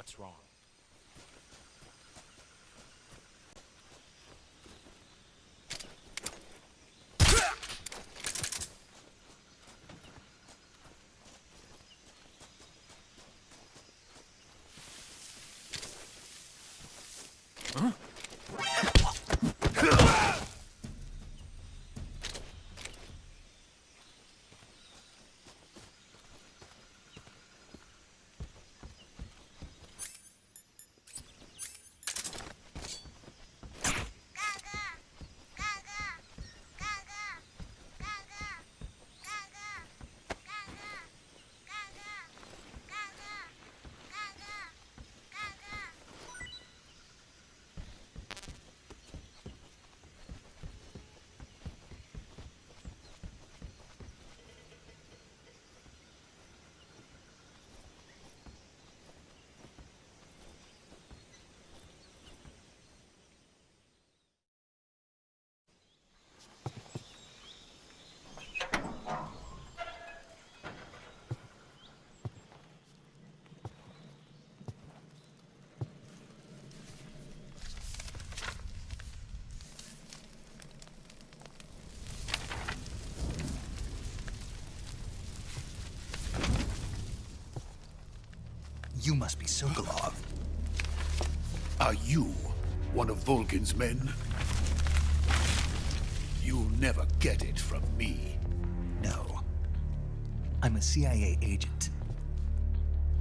S7: What's wrong?
S1: You must be Sokolov.
S9: Are you one of Volgin's men? You'll never get it from me.
S1: No. I'm a CIA agent.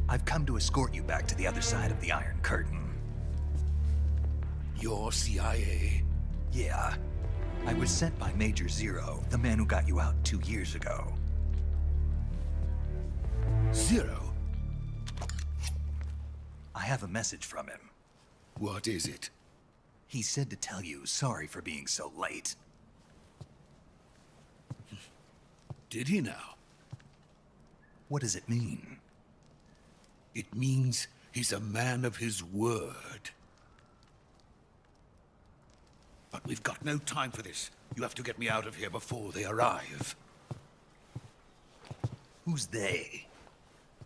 S1: I've come to escort you back to the other side of the Iron Curtain.
S9: You're CIA?
S1: Yeah. I was sent by Major Zero, the man who got you out 2 years ago.
S9: Zero?
S1: I have a message from him.
S9: What is it?
S1: He said to tell you sorry for being so late.
S9: Did he now?
S1: What does it mean?
S9: It means he's a man of his word. But we've got no time for this. You have to get me out of here before they arrive.
S1: Who's they?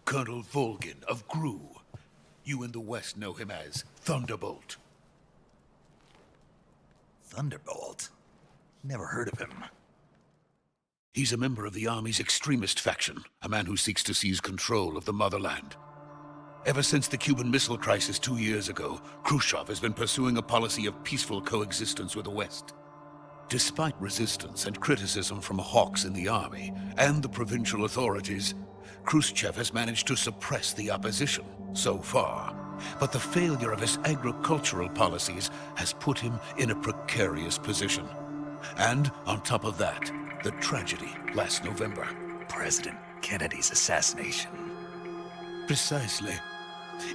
S9: Colonel Volgin of GRU. You in the West know him as Thunderbolt.
S1: Thunderbolt? Never heard of him.
S9: He's a member of the Army's extremist faction, a man who seeks to seize control of the motherland. Ever since the Cuban Missile Crisis 2 years ago, Khrushchev has been pursuing a policy of peaceful coexistence with the West. Despite resistance and criticism from hawks in the army and the provincial authorities, Khrushchev has managed to suppress the opposition so far. But the failure of his agricultural policies has put him in a precarious position. And on top of that, the tragedy last November.
S1: President Kennedy's assassination.
S9: Precisely.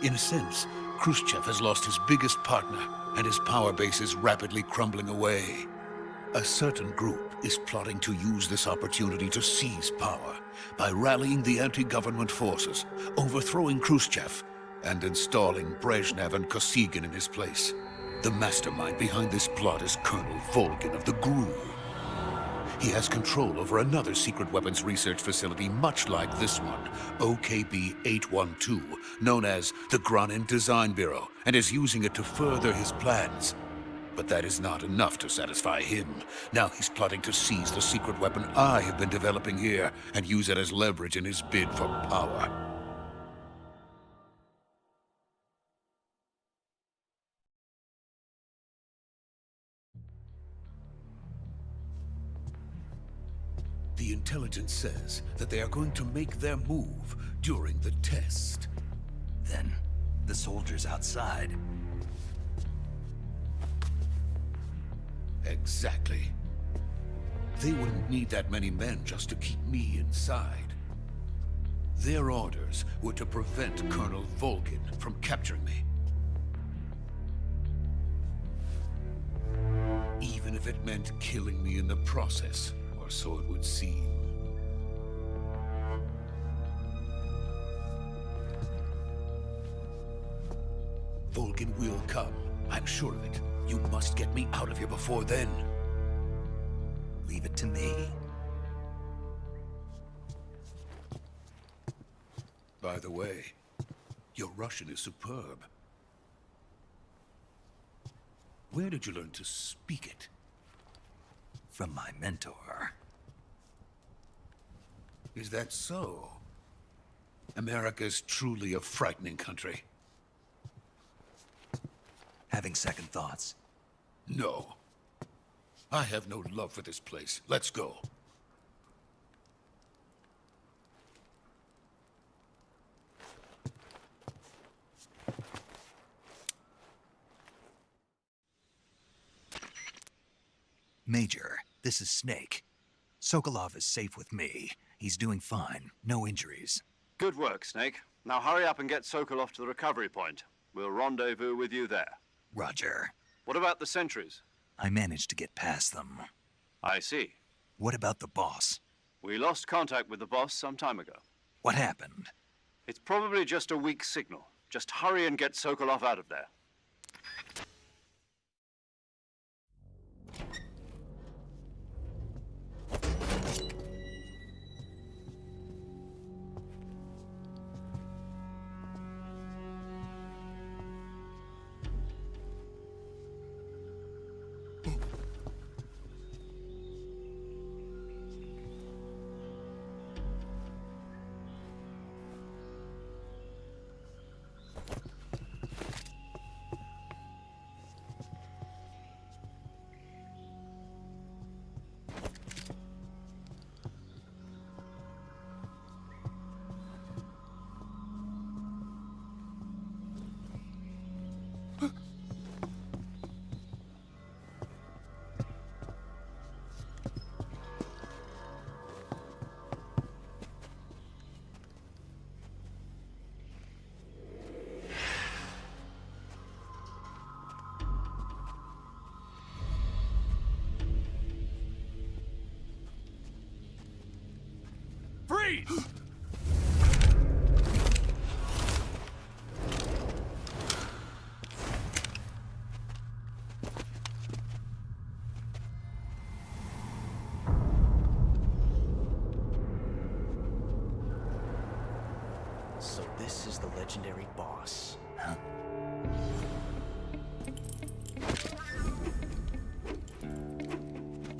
S9: In a sense, Khrushchev has lost his biggest partner, and his power base is rapidly crumbling away. A certain group is plotting to use this opportunity to seize power by rallying the anti-government forces, overthrowing Khrushchev, and installing Brezhnev and Kosygin in his place. The mastermind behind this plot is Colonel Volgin of the GRU. He has control over another secret weapons research facility much like this one, OKB-812, known as the Granin Design Bureau, and is using it to further his plans. But that is not enough to satisfy him. Now he's plotting to seize the secret weapon I have been developing here and use it as leverage in his bid for power. The intelligence says that they are going to make their move during the test.
S1: Then, the soldiers outside.
S9: Exactly. They wouldn't need that many men just to keep me inside. Their orders were to prevent Colonel Volgin from capturing me. Even if it meant killing me in the process, or so it would seem. Volgin will come. I'm sure of it. You must get me out of here before then.
S1: Leave it to me.
S9: By the way, Your Russian is superb. Where did you learn to speak it?
S1: From my mentor.
S9: Is that so? America's truly a frightening country.
S1: Having second thoughts?
S9: No. I have no love for this place. Let's go.
S1: Major, this is Snake. Sokolov is safe with me. He's doing fine. No injuries.
S2: Good work, Snake. Now hurry up and get Sokolov to the recovery point. We'll rendezvous with you there.
S1: Roger.
S2: What about the sentries?
S1: I managed to get past them.
S2: I see.
S1: What about the boss?
S2: We lost contact with the boss some time ago.
S1: What happened?
S2: It's probably just a weak signal. Just hurry and get Sokolov out of there.
S7: Freeze!
S3: So this is the legendary boss.
S1: Huh?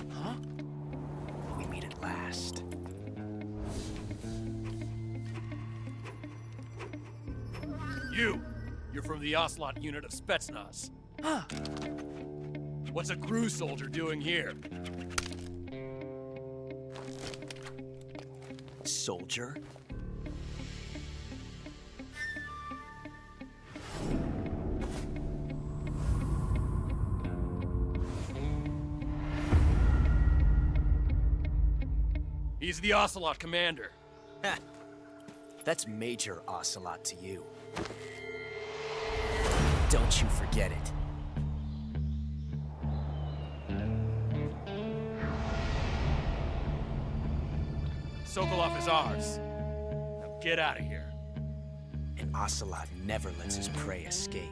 S3: Huh? We meet at last.
S7: You're from the Ocelot unit of Spetsnaz.
S3: Huh.
S7: What's a crew soldier doing here?
S3: Soldier?
S7: He's the Ocelot commander.
S3: Ha! That's Major Ocelot to you. Don't you forget it.
S7: Sokolov is ours. Now get out of here.
S3: And Ocelot never lets his prey escape.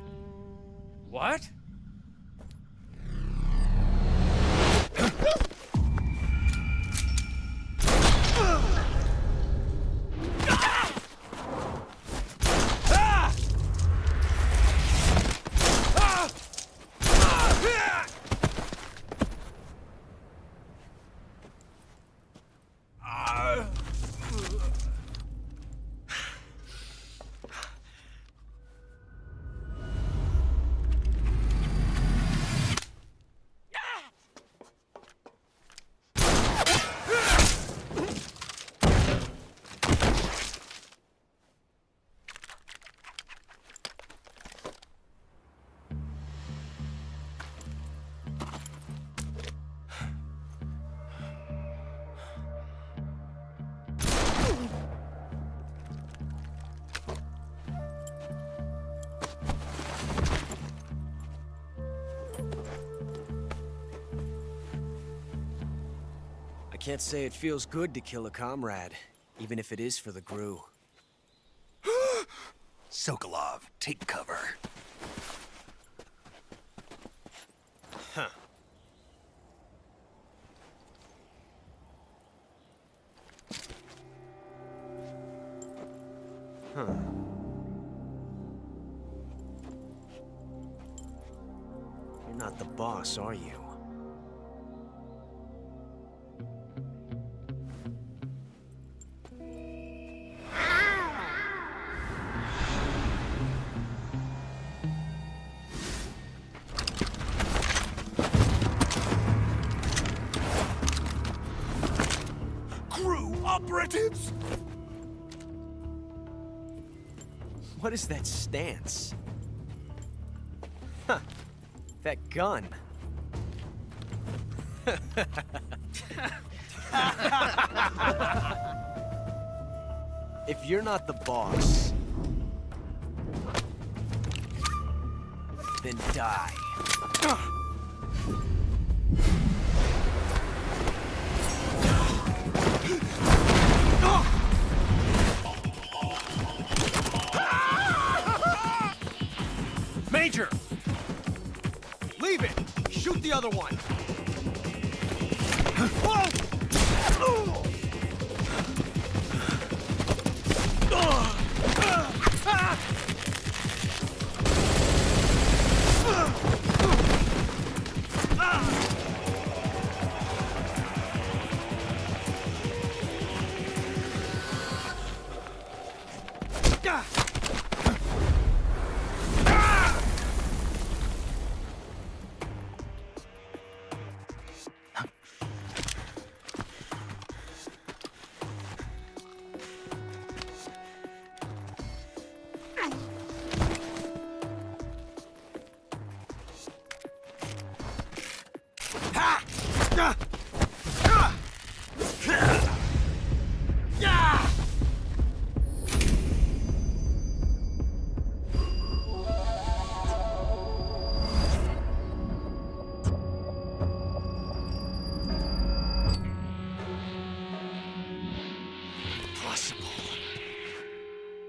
S7: What?
S3: I can't say it feels good to kill a comrade, even if it is for the GRU.
S1: Sokolov, take cover.
S3: Huh. Huh. not the boss, are you?
S9: Crew operatives!
S3: What is that stance? Huh. That gun. If you're not the boss, then die. Major! Leave it! Shoot the other one!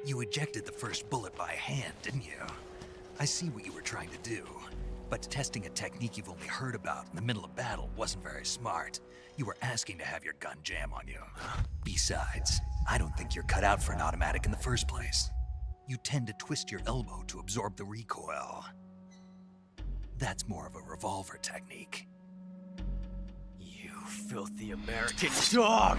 S1: You ejected the first bullet by hand, didn't you? I see what you were trying to do. But testing a technique you've only heard about in the middle of battle wasn't very smart. You were asking to have your gun jam on you. Besides, I don't think you're cut out for an automatic in the first place. You tend to twist your elbow to absorb the recoil. That's more of a revolver technique.
S3: You filthy American dog!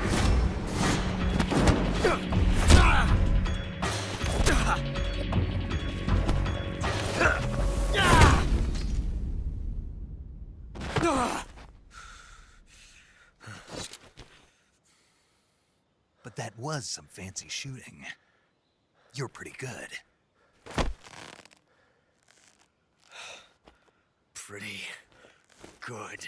S1: But that was some fancy shooting. You're pretty good.
S3: Pretty good.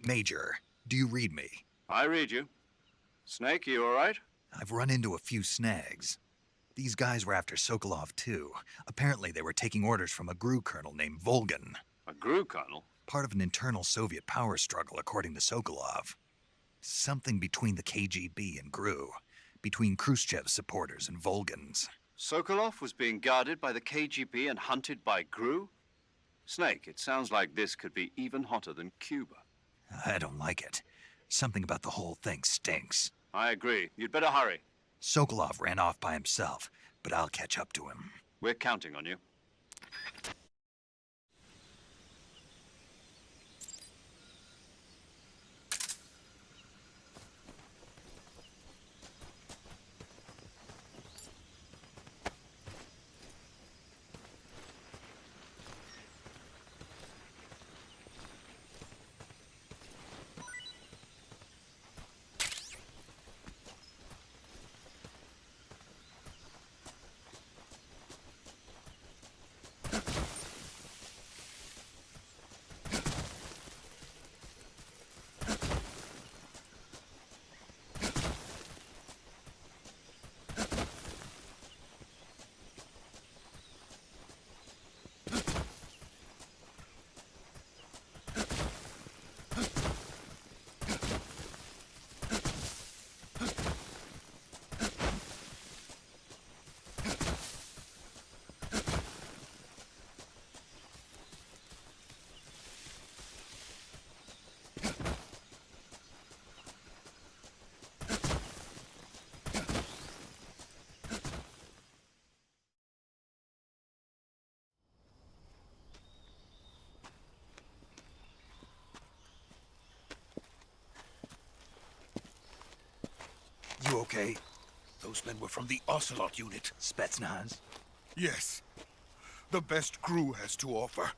S1: Major, do you read me?
S2: I read you. Snake, you all right?
S1: I've run into a few snags. These guys were after Sokolov too. Apparently they were taking orders from a GRU colonel named Volgan.
S2: A GRU colonel?
S1: Part of an internal Soviet power struggle, according to Sokolov. Something between the KGB and GRU. Between Khrushchev's supporters and Volgan's.
S2: Sokolov was being guarded by the KGB and hunted by GRU? Snake, it sounds like this could be even hotter than Cuba.
S1: I don't like it. Something about the whole thing stinks.
S2: I agree. You'd better hurry.
S1: Sokolov ran off by himself, but I'll catch up to him.
S2: We're counting on you.
S1: You okay?
S9: Those men were from the Ocelot unit.
S1: Spetsnaz?
S9: Yes. The best crew has to offer.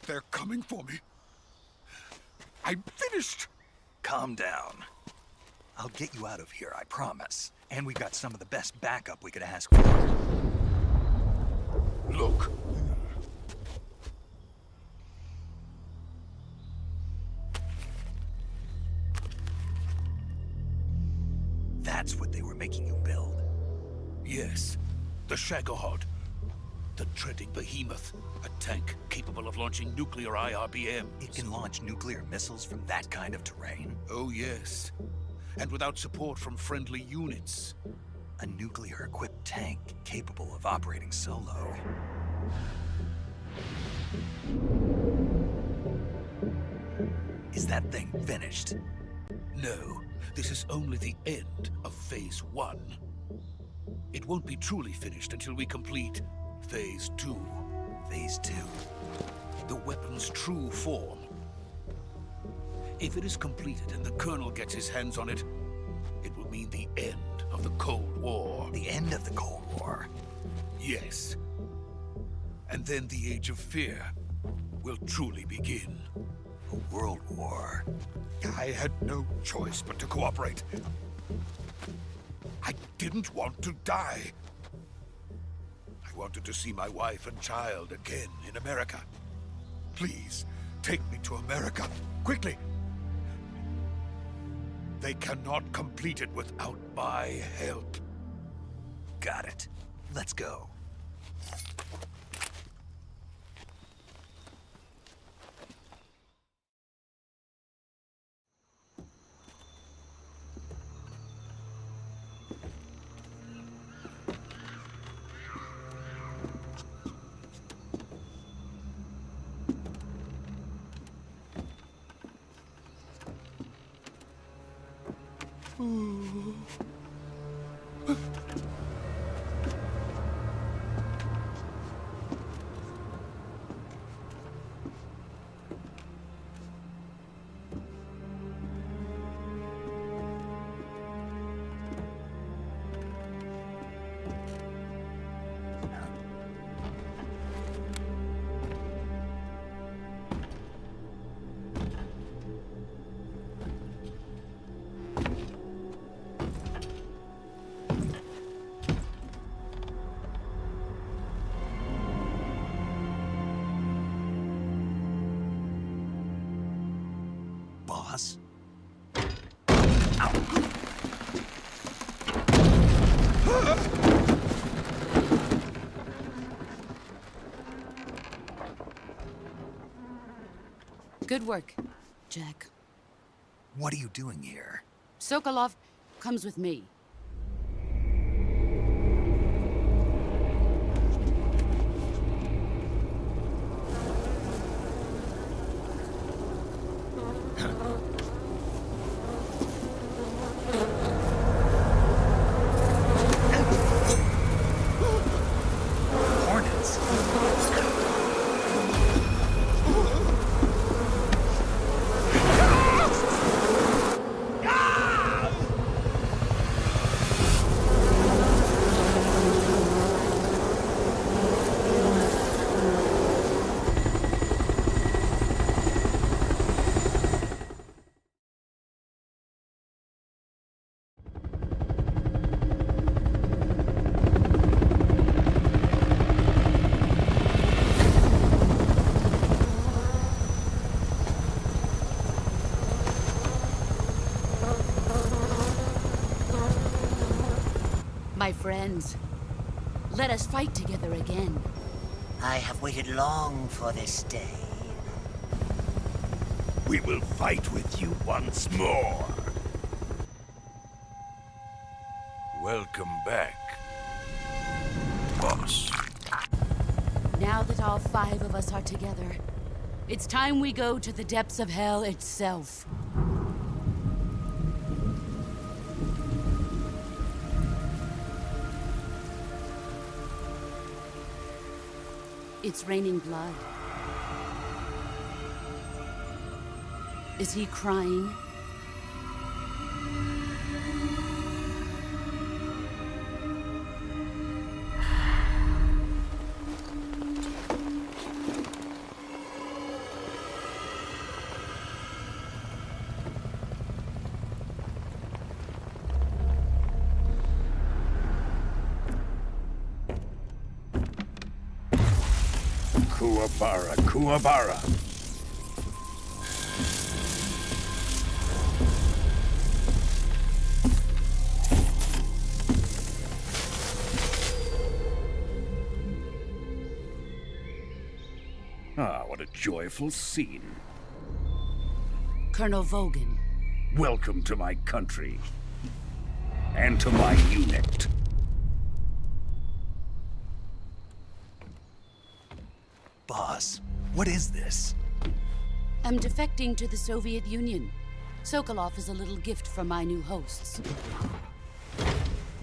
S9: They're coming for me. I'm finished.
S1: Calm down. I'll get you out of here, I promise. And we've got some of the best backup we could ask for.
S9: Look.
S1: That's what they were making you build.
S9: Yes. The Shagohod. The treading behemoth. A tank capable of launching nuclear IRBMs.
S1: It can launch nuclear missiles from that kind of terrain?
S9: Oh, yes. And without support from friendly units.
S1: A nuclear-equipped tank capable of operating solo. Is that thing finished?
S9: No, this is only the end of Phase 1. It won't be truly finished until we complete Phase 2.
S1: Phase 2?
S9: The weapon's true form. If it is completed and the Colonel gets his hands on it, it will mean the end of the Cold War.
S1: The end of the Cold War?
S9: Yes. And then the Age of Fear will truly begin.
S1: A world war?
S9: I had no choice but to cooperate. I didn't want to die. I wanted to see my wife and child again in America. Please, take me to America, quickly. They cannot complete it without my help.
S1: Got it. Let's go. Boss?
S6: Good work, Jack.
S1: What are you doing here?
S6: Sokolov comes with me.
S1: Hornets?
S6: My friends, let us fight together again.
S10: I have waited long for this day.
S11: We will fight with you once more. Welcome back, boss.
S6: Now that all 5 of us are together, it's time we go to the depths of hell itself. It's raining blood. Is he crying?
S11: Kuwabara, Kuwabara. Ah, what a joyful scene.
S6: Colonel Vogan.
S11: Welcome to my country. And to my unit.
S1: Boss, what is this?
S6: I'm defecting to the Soviet Union. Sokolov is a little gift from my new hosts.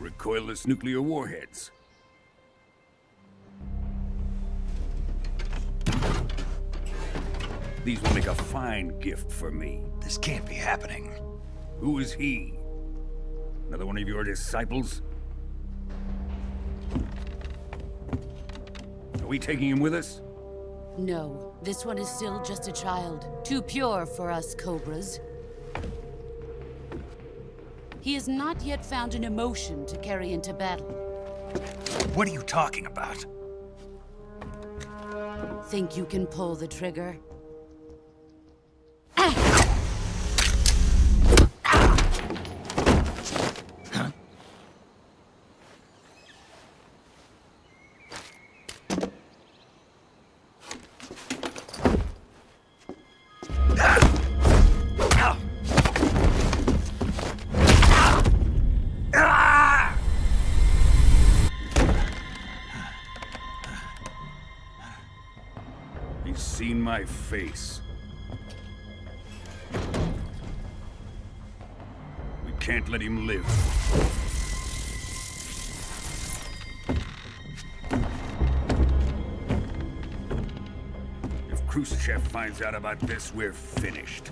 S11: Recoilless nuclear warheads. These will make a fine gift for me.
S1: This can't be happening.
S11: Who is he? Another one of your disciples? Are we taking him with us?
S6: No, this one is still just a child. Too pure for us Cobras. He has not yet found an emotion to carry into battle.
S1: What are you talking about?
S6: Think you can pull the trigger?
S11: He's seen my face. We can't let him live. If Khrushchev finds out about this, we're finished.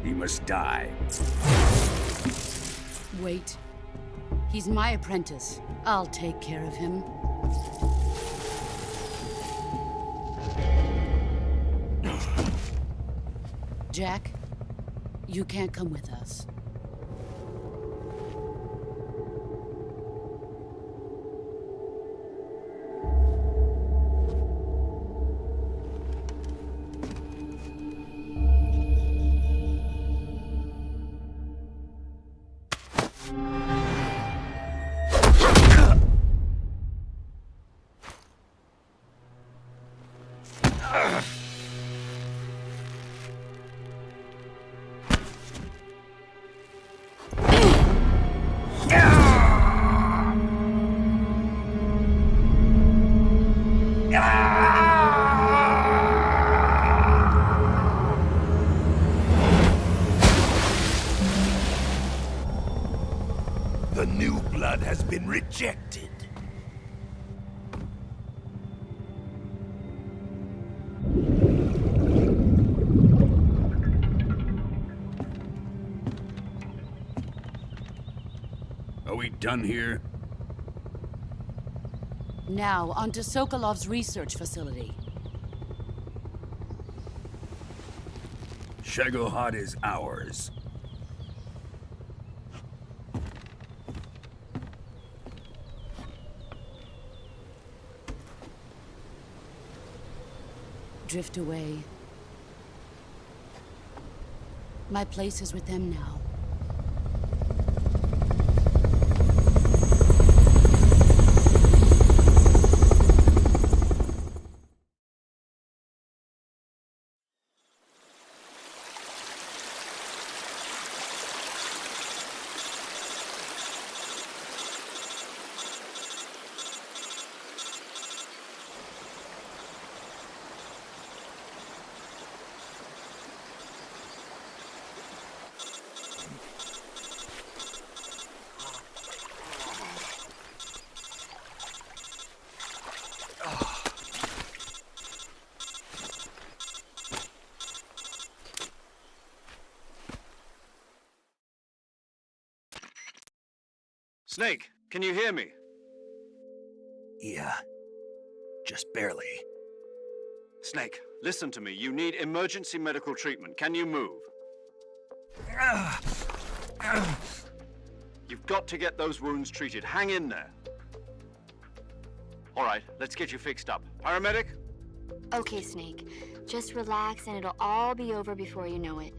S11: He must die.
S6: Wait. He's my apprentice. I'll take care of him. Jack, you can't come with us.
S11: The new blood has been rejected. Are we done here?
S6: Now, onto Sokolov's research facility.
S11: Shagohod is ours.
S6: Drift away. My place is with them now.
S2: Snake, can you hear me?
S1: Yeah. Just barely.
S2: Snake, listen to me. You need emergency medical treatment. Can you move? You've got to get those wounds treated. Hang in there. All right, let's get you fixed up. Paramedic?
S5: Okay, Snake. Just relax and it'll all be over before you know it.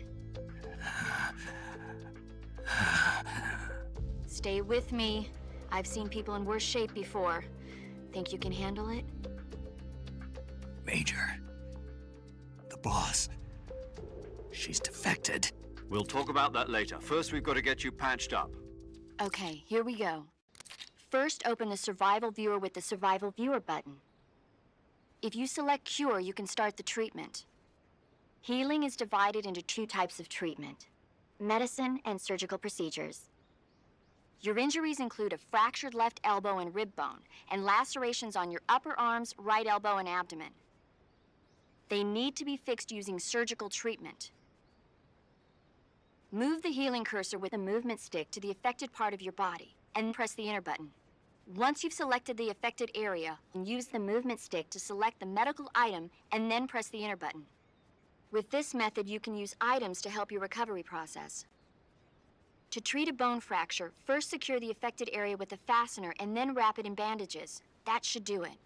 S5: Stay with me. I've seen people in worse shape before. Think you can handle it?
S1: Major. The boss. She's defected.
S2: We'll talk about that later. First, we've got to get you patched up.
S5: Okay, here we go. First, open the Survival Viewer with the Survival Viewer button. If you select Cure, you can start the treatment. Healing is divided into 2 types of treatment: medicine and surgical procedures. Your injuries include a fractured left elbow and rib bone, and lacerations on your upper arms, right elbow, and abdomen. They need to be fixed using surgical treatment. Move the healing cursor with a movement stick to the affected part of your body, and press the enter button. Once you've selected the affected area, use the movement stick to select the medical item, and then press the enter button. With this method, you can use items to help your recovery process. To treat a bone fracture, first secure the affected area with a fastener and then wrap it in bandages. That should do it.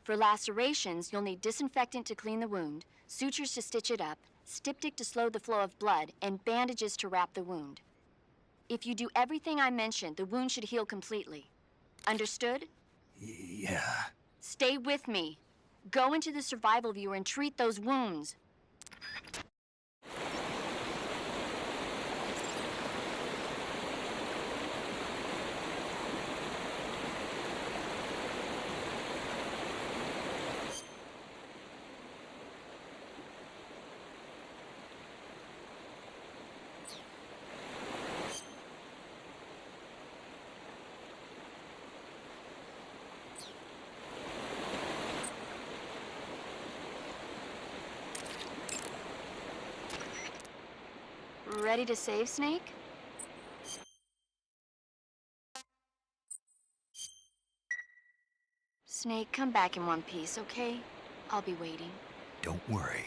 S5: For lacerations, you'll need disinfectant to clean the wound, sutures to stitch it up, styptic to slow the flow of blood, and bandages to wrap the wound. If you do everything I mentioned, the wound should heal completely. Understood?
S1: Yeah.
S5: Stay with me. Go into the Survival Viewer and treat those wounds. Ready to save, Snake? Snake, come back in one piece, okay? I'll be waiting.
S1: Don't worry.